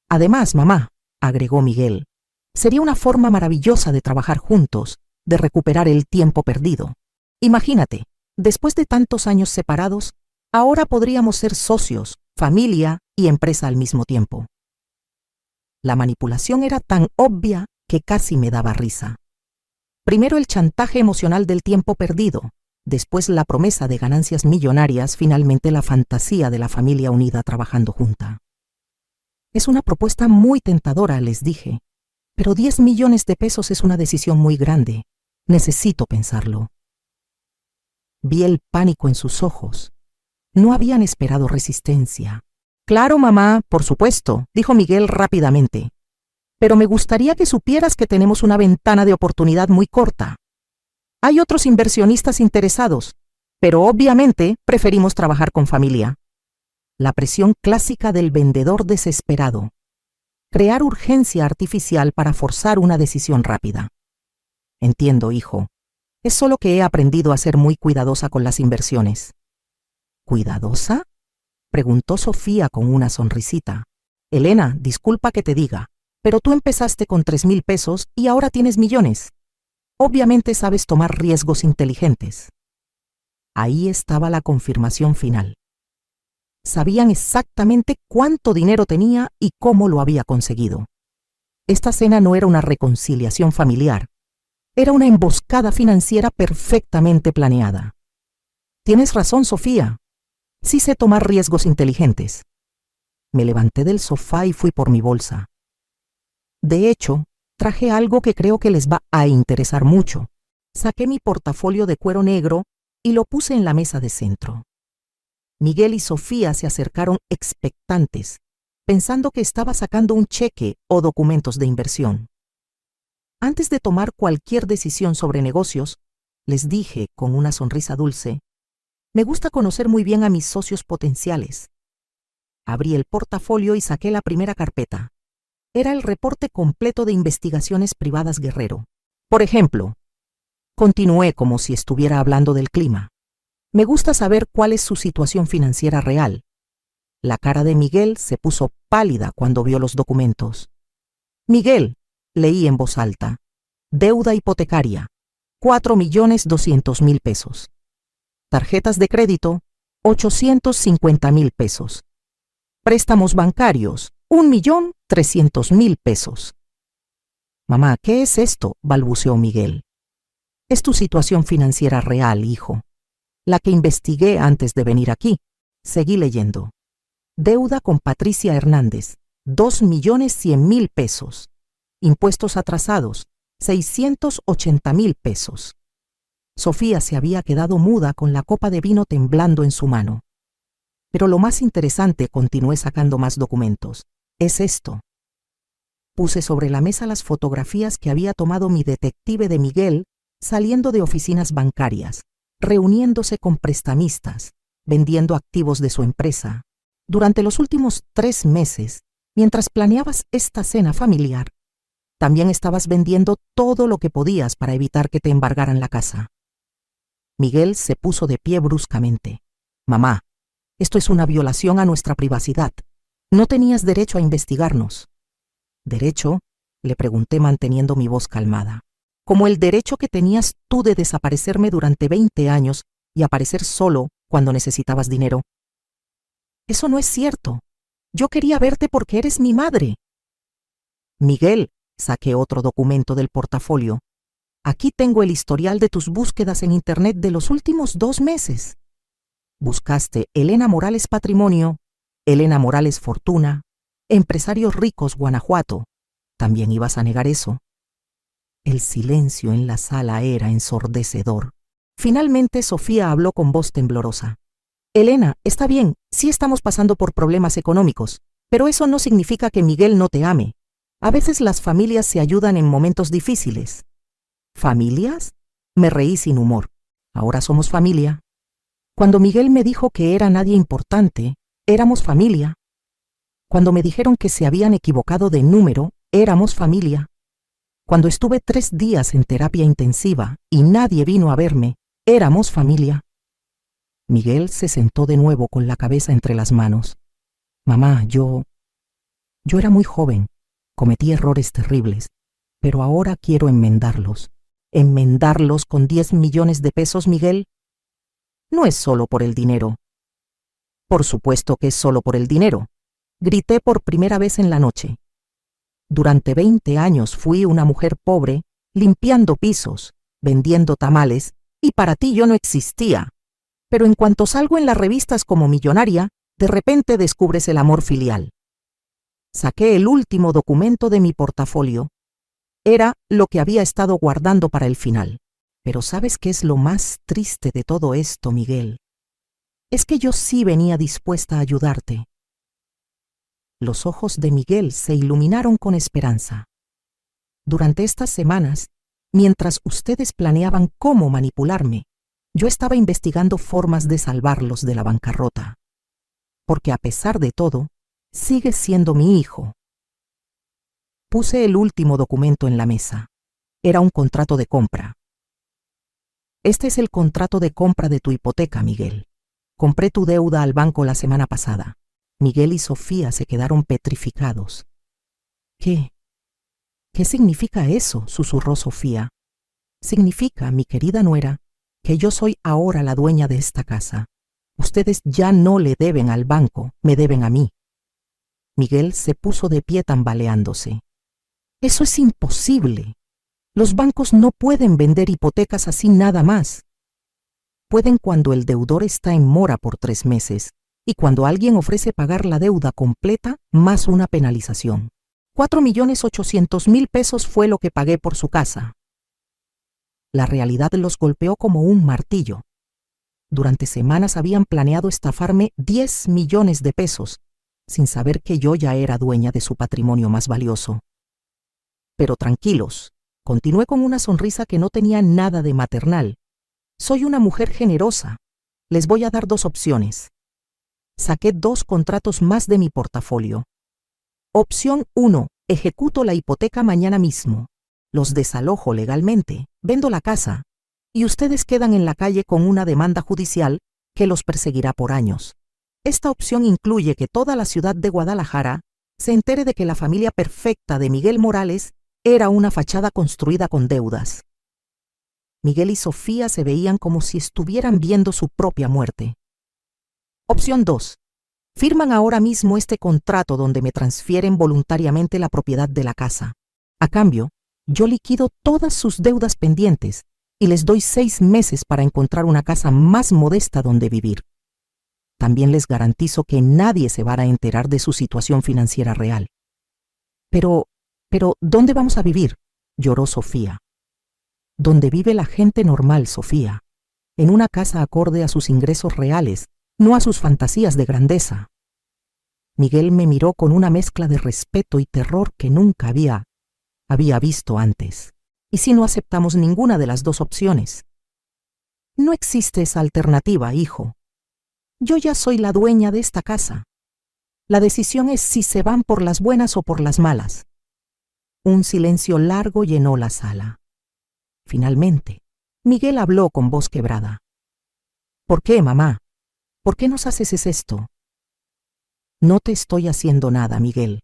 Además, mamá, agregó Miguel, sería una forma maravillosa de trabajar juntos, de recuperar el tiempo perdido. Imagínate, después de tantos años separados, ahora podríamos ser socios, familia y empresa al mismo tiempo. La manipulación era tan obvia que casi me daba risa. Primero el chantaje emocional del tiempo perdido, después la promesa de ganancias millonarias, finalmente la fantasía de la familia unida trabajando junta. Es una propuesta muy tentadora, les dije, pero 10 millones de pesos es una decisión muy grande. Necesito pensarlo. Vi el pánico en sus ojos. No habían esperado resistencia. Claro, mamá, por supuesto, dijo Miguel rápidamente. Pero me gustaría que supieras que tenemos una ventana de oportunidad muy corta. Hay otros inversionistas interesados, pero obviamente preferimos trabajar con familia. La presión clásica del vendedor desesperado. Crear urgencia artificial para forzar una decisión rápida. Entiendo, hijo. Es solo que he aprendido a ser muy cuidadosa con las inversiones. ¿Cuidadosa?, preguntó Sofía con una sonrisita. Elena, disculpa que te diga, pero tú empezaste con 3,000 pesos y ahora tienes millones. Obviamente sabes tomar riesgos inteligentes. Ahí estaba la confirmación final. Sabían exactamente cuánto dinero tenía y cómo lo había conseguido. Esta cena no era una reconciliación familiar. Era una emboscada financiera perfectamente planeada. Tienes razón, Sofía. Sí sé tomar riesgos inteligentes. Me levanté del sofá y fui por mi bolsa. De hecho, traje algo que creo que les va a interesar mucho. Saqué mi portafolio de cuero negro y lo puse en la mesa de centro. Miguel y Sofía se acercaron expectantes, pensando que estaba sacando un cheque o documentos de inversión. Antes de tomar cualquier decisión sobre negocios, les dije con una sonrisa dulce, me gusta conocer muy bien a mis socios potenciales. Abrí el portafolio y saqué la primera carpeta. Era el reporte completo de investigaciones privadas Guerrero. Por ejemplo, continué como si estuviera hablando del clima. Me gusta saber cuál es su situación financiera real. La cara de Miguel se puso pálida cuando vio los documentos. Miguel, leí en voz alta, deuda hipotecaria, 4,200,000 pesos. Tarjetas de crédito, 850,000 pesos. Préstamos bancarios, 1,300,000 pesos. Mamá, ¿qué es esto?, balbuceó Miguel. Es tu situación financiera real, hijo. La que investigué antes de venir aquí. Seguí leyendo. Deuda con Patricia Hernández, 2,100,000 pesos. Impuestos atrasados, 680,000 pesos. Sofía se había quedado muda con la copa de vino temblando en su mano. Pero lo más interesante, continué sacando más documentos, es esto. Puse sobre la mesa las fotografías que había tomado mi detective de Miguel saliendo de oficinas bancarias, reuniéndose con prestamistas, vendiendo activos de su empresa. Durante los últimos 3 meses, mientras planeabas esta cena familiar, también estabas vendiendo todo lo que podías para evitar que te embargaran la casa. Miguel se puso de pie bruscamente. Mamá, esto es una violación a nuestra privacidad. No tenías derecho a investigarnos. ¿Derecho? Le pregunté manteniendo mi voz calmada. Como el derecho que tenías tú de desaparecerme durante 20 años y aparecer solo cuando necesitabas dinero. Eso no es cierto. Yo quería verte porque eres mi madre. Miguel, saqué otro documento del portafolio. Aquí tengo el historial de tus búsquedas en Internet de los últimos 2 meses. Buscaste Elena Morales Patrimonio, Elena Morales Fortuna, Empresarios Ricos Guanajuato. ¿También ibas a negar eso? El silencio en la sala era ensordecedor. Finalmente Sofía habló con voz temblorosa. Elena, está bien, sí estamos pasando por problemas económicos, pero eso no significa que Miguel no te ame. A veces las familias se ayudan en momentos difíciles. ¿Familias? Me reí sin humor. Ahora somos familia. Cuando Miguel me dijo que era nadie importante, éramos familia. Cuando me dijeron que se habían equivocado de número, éramos familia. Cuando estuve 3 días en terapia intensiva y nadie vino a verme, éramos familia. Miguel se sentó de nuevo con la cabeza entre las manos. Mamá, yo era muy joven, cometí errores terribles, pero ahora quiero enmendarlos. ¿Enmendarlos con 10 millones de pesos, Miguel? No es solo por el dinero. Por supuesto que es solo por el dinero. Grité por primera vez en la noche. Durante 20 años fui una mujer pobre, limpiando pisos, vendiendo tamales, y para ti yo no existía. Pero en cuanto salgo en las revistas como millonaria, de repente descubres el amor filial. Saqué el último documento de mi portafolio. Era lo que había estado guardando para el final. Pero ¿sabes qué es lo más triste de todo esto, Miguel? Es que yo sí venía dispuesta a ayudarte. Los ojos de Miguel se iluminaron con esperanza. Durante estas semanas, mientras ustedes planeaban cómo manipularme, yo estaba investigando formas de salvarlos de la bancarrota. Porque a pesar de todo, sigues siendo mi hijo. Puse el último documento en la mesa. Era un contrato de compra. Este es el contrato de compra de tu hipoteca, Miguel. Compré tu deuda al banco la semana pasada. Miguel y Sofía se quedaron petrificados. ¿Qué significa eso?, susurró Sofía. Significa, mi querida nuera, que yo soy ahora la dueña de esta casa. Ustedes ya no le deben al banco, me deben a mí. Miguel se puso de pie tambaleándose. Eso es imposible. Los bancos no pueden vender hipotecas así nada más. Pueden cuando el deudor está en mora por 3 meses y cuando alguien ofrece pagar la deuda completa más una penalización. 4,800,000 pesos fue lo que pagué por su casa. La realidad los golpeó como un martillo. Durante semanas habían planeado estafarme 10 millones de pesos, sin saber que yo ya era dueña de su patrimonio más valioso. Pero tranquilos, continué con una sonrisa que no tenía nada de maternal. Soy una mujer generosa. Les voy a dar 2 opciones. Saqué 2 contratos más de mi portafolio. Opción 1. Ejecuto la hipoteca mañana mismo. Los desalojo legalmente, vendo la casa, y ustedes quedan en la calle con una demanda judicial que los perseguirá por años. Esta opción incluye que toda la ciudad de Guadalajara se entere de que la familia perfecta de Miguel Morales era una fachada construida con deudas. Miguel y Sofía se veían como si estuvieran viendo su propia muerte. Opción 2. Firman ahora mismo este contrato donde me transfieren voluntariamente la propiedad de la casa. A cambio, yo liquido todas sus deudas pendientes y les doy 6 meses para encontrar una casa más modesta donde vivir. También les garantizo que nadie se va a enterar de su situación financiera real. Pero, ¿dónde vamos a vivir? lloró Sofía. Donde vive la gente normal, Sofía, en una casa acorde a sus ingresos reales, no a sus fantasías de grandeza. Miguel me miró con una mezcla de respeto y terror que nunca había visto antes. ¿Y si no aceptamos ninguna de las dos opciones? No existe esa alternativa, hijo. Yo ya soy la dueña de esta casa. La decisión es si se van por las buenas o por las malas. Un silencio largo llenó la sala. Finalmente, Miguel habló con voz quebrada. ¿Por qué, mamá? ¿Por qué nos haces esto? No te estoy haciendo nada, Miguel.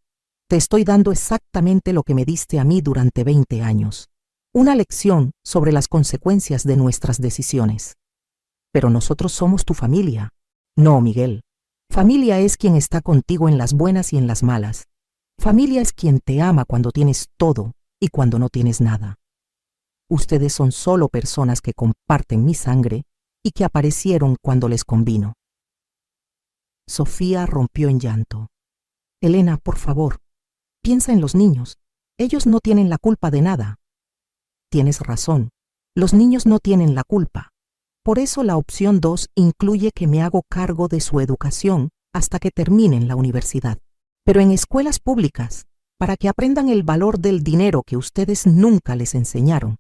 Te estoy dando exactamente lo que me diste a mí durante 20 años. Una lección sobre las consecuencias de nuestras decisiones. Pero nosotros somos tu familia. No, Miguel. Familia es quien está contigo en las buenas y en las malas. Familia es quien te ama cuando tienes todo y cuando no tienes nada. Ustedes son solo personas que comparten mi sangre y que aparecieron cuando les convino. Sofía rompió en llanto. Elena, por favor, piensa en los niños. Ellos no tienen la culpa de nada. Tienes razón, los niños no tienen la culpa. Por eso la opción 2 incluye que me hago cargo de su educación hasta que terminen la universidad. Pero en escuelas públicas, para que aprendan el valor del dinero que ustedes nunca les enseñaron.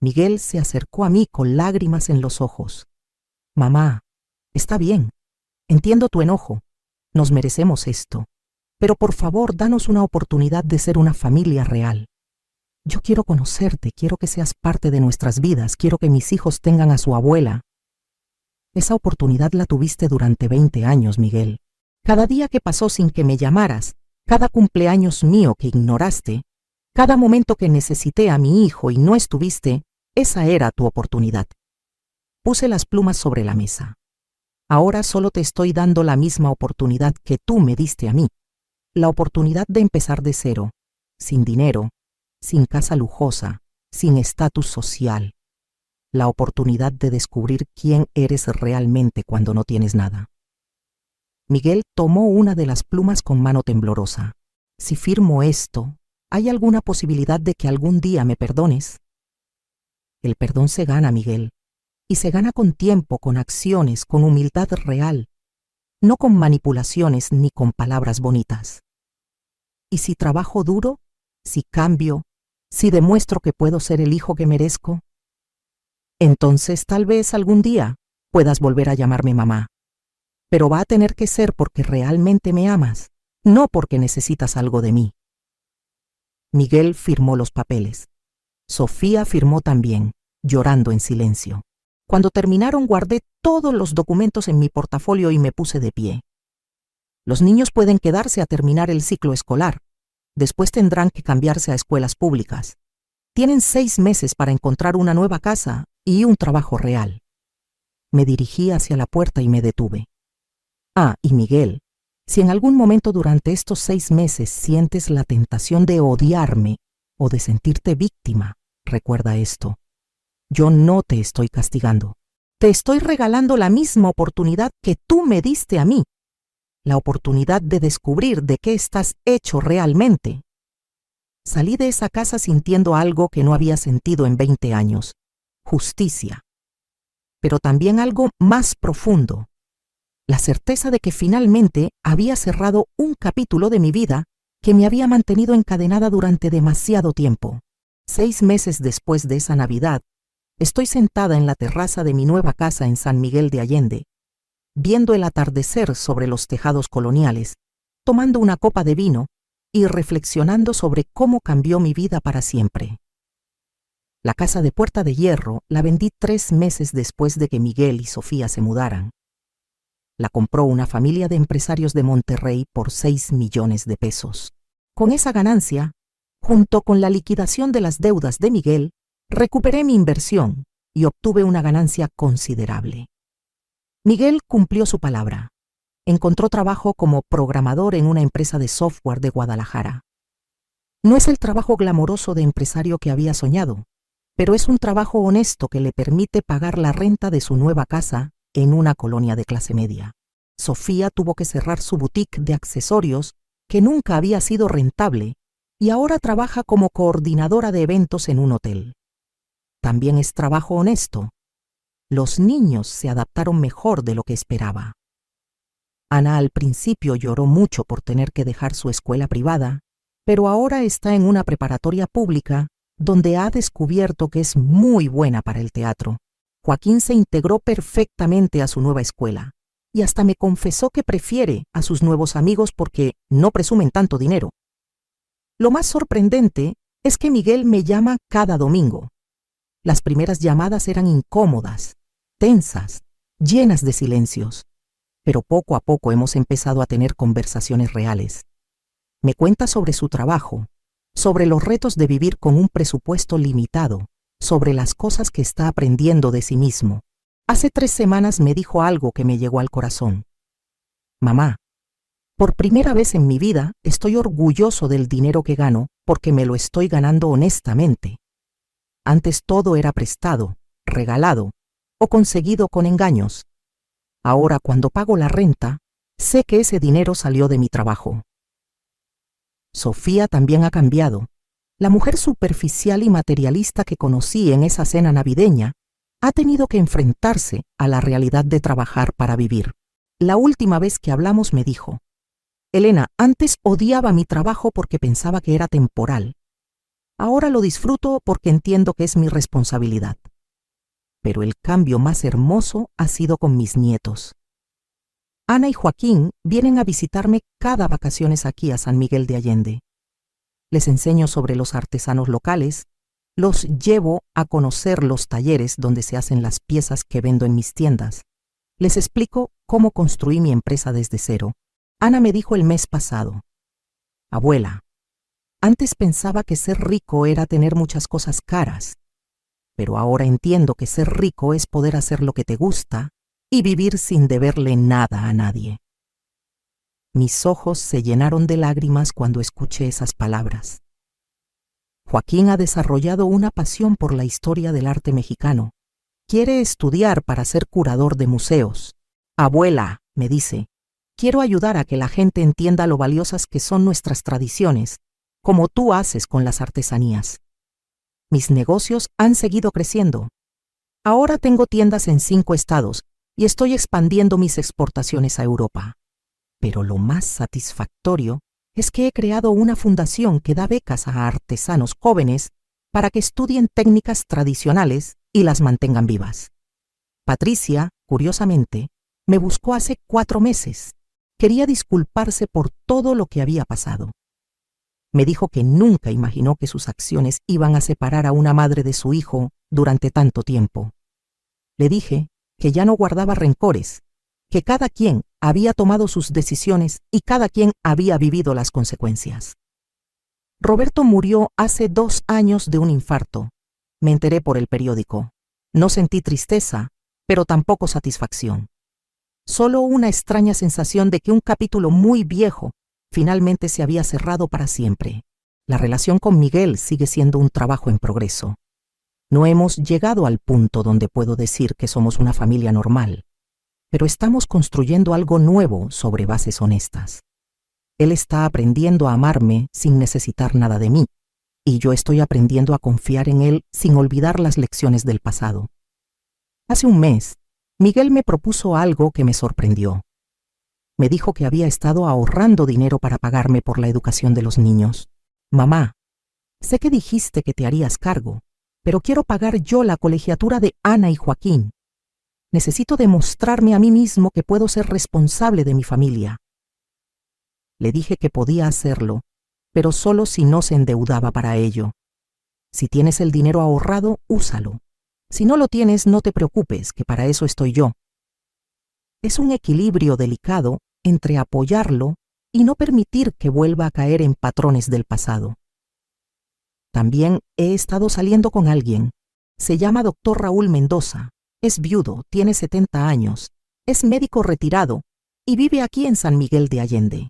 Miguel se acercó a mí con lágrimas en los ojos. Mamá, está bien, entiendo tu enojo, nos merecemos esto, pero por favor danos una oportunidad de ser una familia real. Yo quiero conocerte, quiero que seas parte de nuestras vidas, quiero que mis hijos tengan a su abuela. Esa oportunidad la tuviste durante 20 años, Miguel. Cada día que pasó sin que me llamaras, cada cumpleaños mío que ignoraste, cada momento que necesité a mi hijo y no estuviste, esa era tu oportunidad. Puse las plumas sobre la mesa. Ahora solo te estoy dando la misma oportunidad que tú me diste a mí. La oportunidad de empezar de cero, sin dinero, sin casa lujosa, sin estatus social. La oportunidad de descubrir quién eres realmente cuando no tienes nada. Miguel tomó una de las plumas con mano temblorosa. Si firmo esto, ¿hay alguna posibilidad de que algún día me perdones? El perdón se gana, Miguel, y se gana con tiempo, con acciones, con humildad real, no con manipulaciones ni con palabras bonitas. ¿Y si trabajo duro? ¿Si cambio? ¿Si demuestro que puedo ser el hijo que merezco? Entonces tal vez algún día puedas volver a llamarme mamá. Pero va a tener que ser porque realmente me amas, no porque necesitas algo de mí. Miguel firmó los papeles. Sofía firmó también, llorando en silencio. Cuando terminaron guardé todos los documentos en mi portafolio y me puse de pie. Los niños pueden quedarse a terminar el ciclo escolar. Después tendrán que cambiarse a escuelas públicas. Tienen 6 meses para encontrar una nueva casa y un trabajo real. Me dirigí hacia la puerta y me detuve. Ah, y Miguel, si en algún momento durante estos 6 meses sientes la tentación de odiarme o de sentirte víctima, recuerda esto. Yo no te estoy castigando. Te estoy regalando la misma oportunidad que tú me diste a mí. La oportunidad de descubrir de qué estás hecho realmente. Salí de esa casa sintiendo algo que no había sentido en 20 años. Justicia. Pero también algo más profundo. La certeza de que finalmente había cerrado un capítulo de mi vida que me había mantenido encadenada durante demasiado tiempo. 6 meses después de esa Navidad, estoy sentada en la terraza de mi nueva casa en San Miguel de Allende, viendo el atardecer sobre los tejados coloniales, tomando una copa de vino y reflexionando sobre cómo cambió mi vida para siempre. La casa de Puerta de Hierro la vendí 3 meses después de que Miguel y Sofía se mudaran. La compró una familia de empresarios de Monterrey por 6 millones de pesos. Con esa ganancia, junto con la liquidación de las deudas de Miguel, recuperé mi inversión y obtuve una ganancia considerable. Miguel cumplió su palabra. Encontró trabajo como programador en una empresa de software de Guadalajara. No es el trabajo glamoroso de empresario que había soñado, pero es un trabajo honesto que le permite pagar la renta de su nueva casa en una colonia de clase media. Sofía tuvo que cerrar su boutique de accesorios que nunca había sido rentable y ahora trabaja como coordinadora de eventos en un hotel. También es trabajo honesto. Los niños se adaptaron mejor de lo que esperaba. Ana al principio lloró mucho por tener que dejar su escuela privada, pero ahora está en una preparatoria pública donde ha descubierto que es muy buena para el teatro. Joaquín se integró perfectamente a su nueva escuela y hasta me confesó que prefiere a sus nuevos amigos porque no presumen tanto dinero. Lo más sorprendente es que Miguel me llama cada domingo. Las primeras llamadas eran incómodas, tensas, llenas de silencios, pero poco a poco hemos empezado a tener conversaciones reales. Me cuenta sobre su trabajo, sobre los retos de vivir con un presupuesto limitado, sobre las cosas que está aprendiendo de sí mismo. Hace 3 semanas me dijo algo que me llegó al corazón. Mamá, por primera vez en mi vida estoy orgulloso del dinero que gano porque me lo estoy ganando honestamente. Antes todo era prestado, regalado o conseguido con engaños. Ahora cuando pago la renta, sé que ese dinero salió de mi trabajo. Sofía también ha cambiado. La mujer superficial y materialista que conocí en esa cena navideña ha tenido que enfrentarse a la realidad de trabajar para vivir. La última vez que hablamos me dijo: Elena, antes odiaba mi trabajo porque pensaba que era temporal. Ahora lo disfruto porque entiendo que es mi responsabilidad. Pero el cambio más hermoso ha sido con mis nietos. Ana y Joaquín vienen a visitarme cada vacaciones aquí a San Miguel de Allende. Les enseño sobre los artesanos locales, los llevo a conocer los talleres donde se hacen las piezas que vendo en mis tiendas. Les explico cómo construí mi empresa desde cero. Ana me dijo el mes pasado: Abuela, antes pensaba que ser rico era tener muchas cosas caras, pero ahora entiendo que ser rico es poder hacer lo que te gusta y vivir sin deberle nada a nadie. Mis ojos se llenaron de lágrimas cuando escuché esas palabras. Joaquín ha desarrollado una pasión por la historia del arte mexicano. Quiere estudiar para ser curador de museos. Abuela, me dice, quiero ayudar a que la gente entienda lo valiosas que son nuestras tradiciones, como tú haces con las artesanías. Mis negocios han seguido creciendo. Ahora tengo tiendas en 5 estados y estoy expandiendo mis exportaciones a Europa. Pero lo más satisfactorio es que he creado una fundación que da becas a artesanos jóvenes para que estudien técnicas tradicionales y las mantengan vivas. Patricia, curiosamente, me buscó hace 4 meses. Quería disculparse por todo lo que había pasado. Me dijo que nunca imaginó que sus acciones iban a separar a una madre de su hijo durante tanto tiempo. Le dije que ya no guardaba rencores, que cada quien había tomado sus decisiones y cada quien había vivido las consecuencias. Roberto murió hace 2 años de un infarto. Me enteré por el periódico. No sentí tristeza, pero tampoco satisfacción. Solo una extraña sensación de que un capítulo muy viejo finalmente se había cerrado para siempre. La relación con Miguel sigue siendo un trabajo en progreso. No hemos llegado al punto donde puedo decir que somos una familia normal, pero estamos construyendo algo nuevo sobre bases honestas. Él está aprendiendo a amarme sin necesitar nada de mí, y yo estoy aprendiendo a confiar en él sin olvidar las lecciones del pasado. Hace un mes, Miguel me propuso algo que me sorprendió. Me dijo que había estado ahorrando dinero para pagarme por la educación de los niños. Mamá, sé que dijiste que te harías cargo, pero quiero pagar yo la colegiatura de Ana y Joaquín. Necesito demostrarme a mí mismo que puedo ser responsable de mi familia. Le dije que podía hacerlo, pero solo si no se endeudaba para ello. Si tienes el dinero ahorrado, úsalo. Si no lo tienes, no te preocupes, que para eso estoy yo. Es un equilibrio delicado entre apoyarlo y no permitir que vuelva a caer en patrones del pasado. También he estado saliendo con alguien. Se llama Dr. Raúl Mendoza. Es viudo, tiene 70 años, es médico retirado y vive aquí en San Miguel de Allende.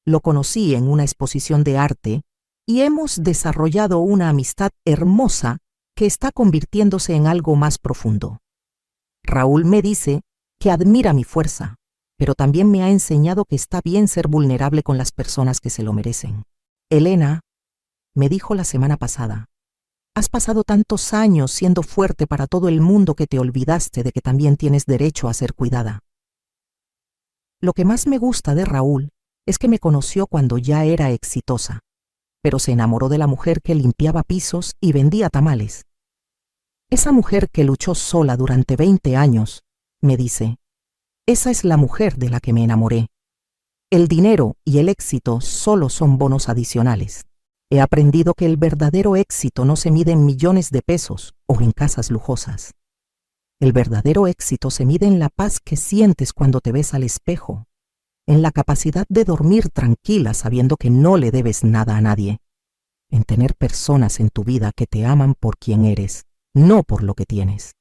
Lo conocí en una exposición de arte y hemos desarrollado una amistad hermosa que está convirtiéndose en algo más profundo. Raúl me dice que admira mi fuerza, pero también me ha enseñado que está bien ser vulnerable con las personas que se lo merecen. Elena, me dijo la semana pasada. Has pasado tantos años siendo fuerte para todo el mundo que te olvidaste de que también tienes derecho a ser cuidada. Lo que más me gusta de Raúl es que me conoció cuando ya era exitosa, pero se enamoró de la mujer que limpiaba pisos y vendía tamales. Esa mujer que luchó sola durante 20 años, me dice, esa es la mujer de la que me enamoré. El dinero y el éxito solo son bonos adicionales. He aprendido que el verdadero éxito no se mide en millones de pesos o en casas lujosas. El verdadero éxito se mide en la paz que sientes cuando te ves al espejo, en la capacidad de dormir tranquila sabiendo que no le debes nada a nadie, en tener personas en tu vida que te aman por quien eres, no por lo que tienes.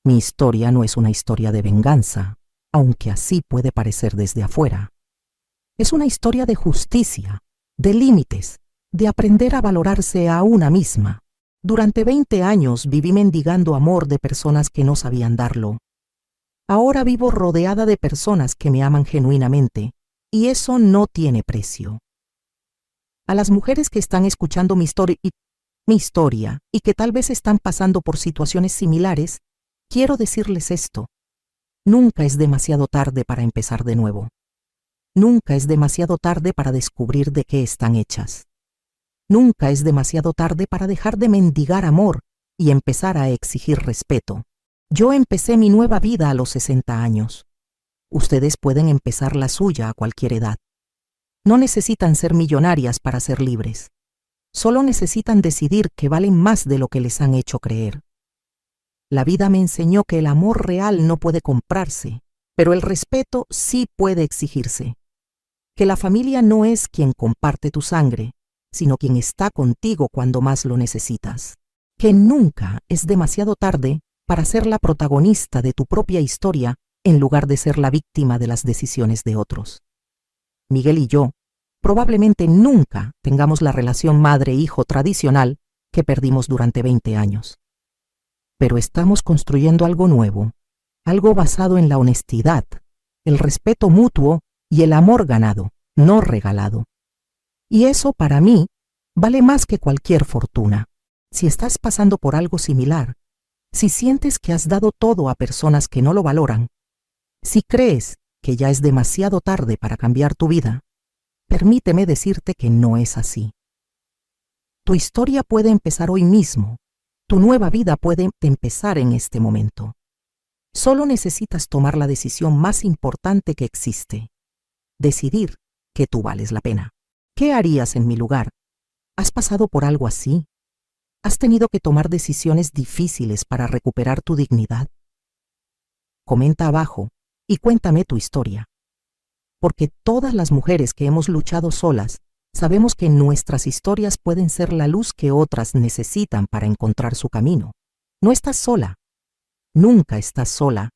Mi historia no es una historia de venganza, aunque así puede parecer desde afuera. Es una historia de justicia, de límites, de aprender a valorarse a una misma. Durante 20 años viví mendigando amor de personas que no sabían darlo. Ahora vivo rodeada de personas que me aman genuinamente, y eso no tiene precio. A las mujeres que están escuchando mi historia y que tal vez están pasando por situaciones similares, quiero decirles esto. Nunca es demasiado tarde para empezar de nuevo. Nunca es demasiado tarde para descubrir de qué están hechas. Nunca es demasiado tarde para dejar de mendigar amor y empezar a exigir respeto. Yo empecé mi nueva vida a los 60 años. Ustedes pueden empezar la suya a cualquier edad. No necesitan ser millonarias para ser libres. Solo necesitan decidir que valen más de lo que les han hecho creer. La vida me enseñó que el amor real no puede comprarse, pero el respeto sí puede exigirse. Que la familia no es quien comparte tu sangre, sino quien está contigo cuando más lo necesitas. Que nunca es demasiado tarde para ser la protagonista de tu propia historia en lugar de ser la víctima de las decisiones de otros. Miguel y yo probablemente nunca tengamos la relación madre-hijo tradicional que perdimos durante 20 años. Pero estamos construyendo algo nuevo, algo basado en la honestidad, el respeto mutuo y el amor ganado, no regalado. Y eso para mí vale más que cualquier fortuna. Si estás pasando por algo similar, si sientes que has dado todo a personas que no lo valoran, si crees que ya es demasiado tarde para cambiar tu vida, permíteme decirte que no es así. Tu historia puede empezar hoy mismo. Tu nueva vida puede empezar en este momento. Solo necesitas tomar la decisión más importante que existe. Decidir que tú vales la pena. ¿Qué harías en mi lugar? ¿Has pasado por algo así? ¿Has tenido que tomar decisiones difíciles para recuperar tu dignidad? Comenta abajo y cuéntame tu historia. Porque todas las mujeres que hemos luchado solas, sabemos que nuestras historias pueden ser la luz que otras necesitan para encontrar su camino. No estás sola. Nunca estás sola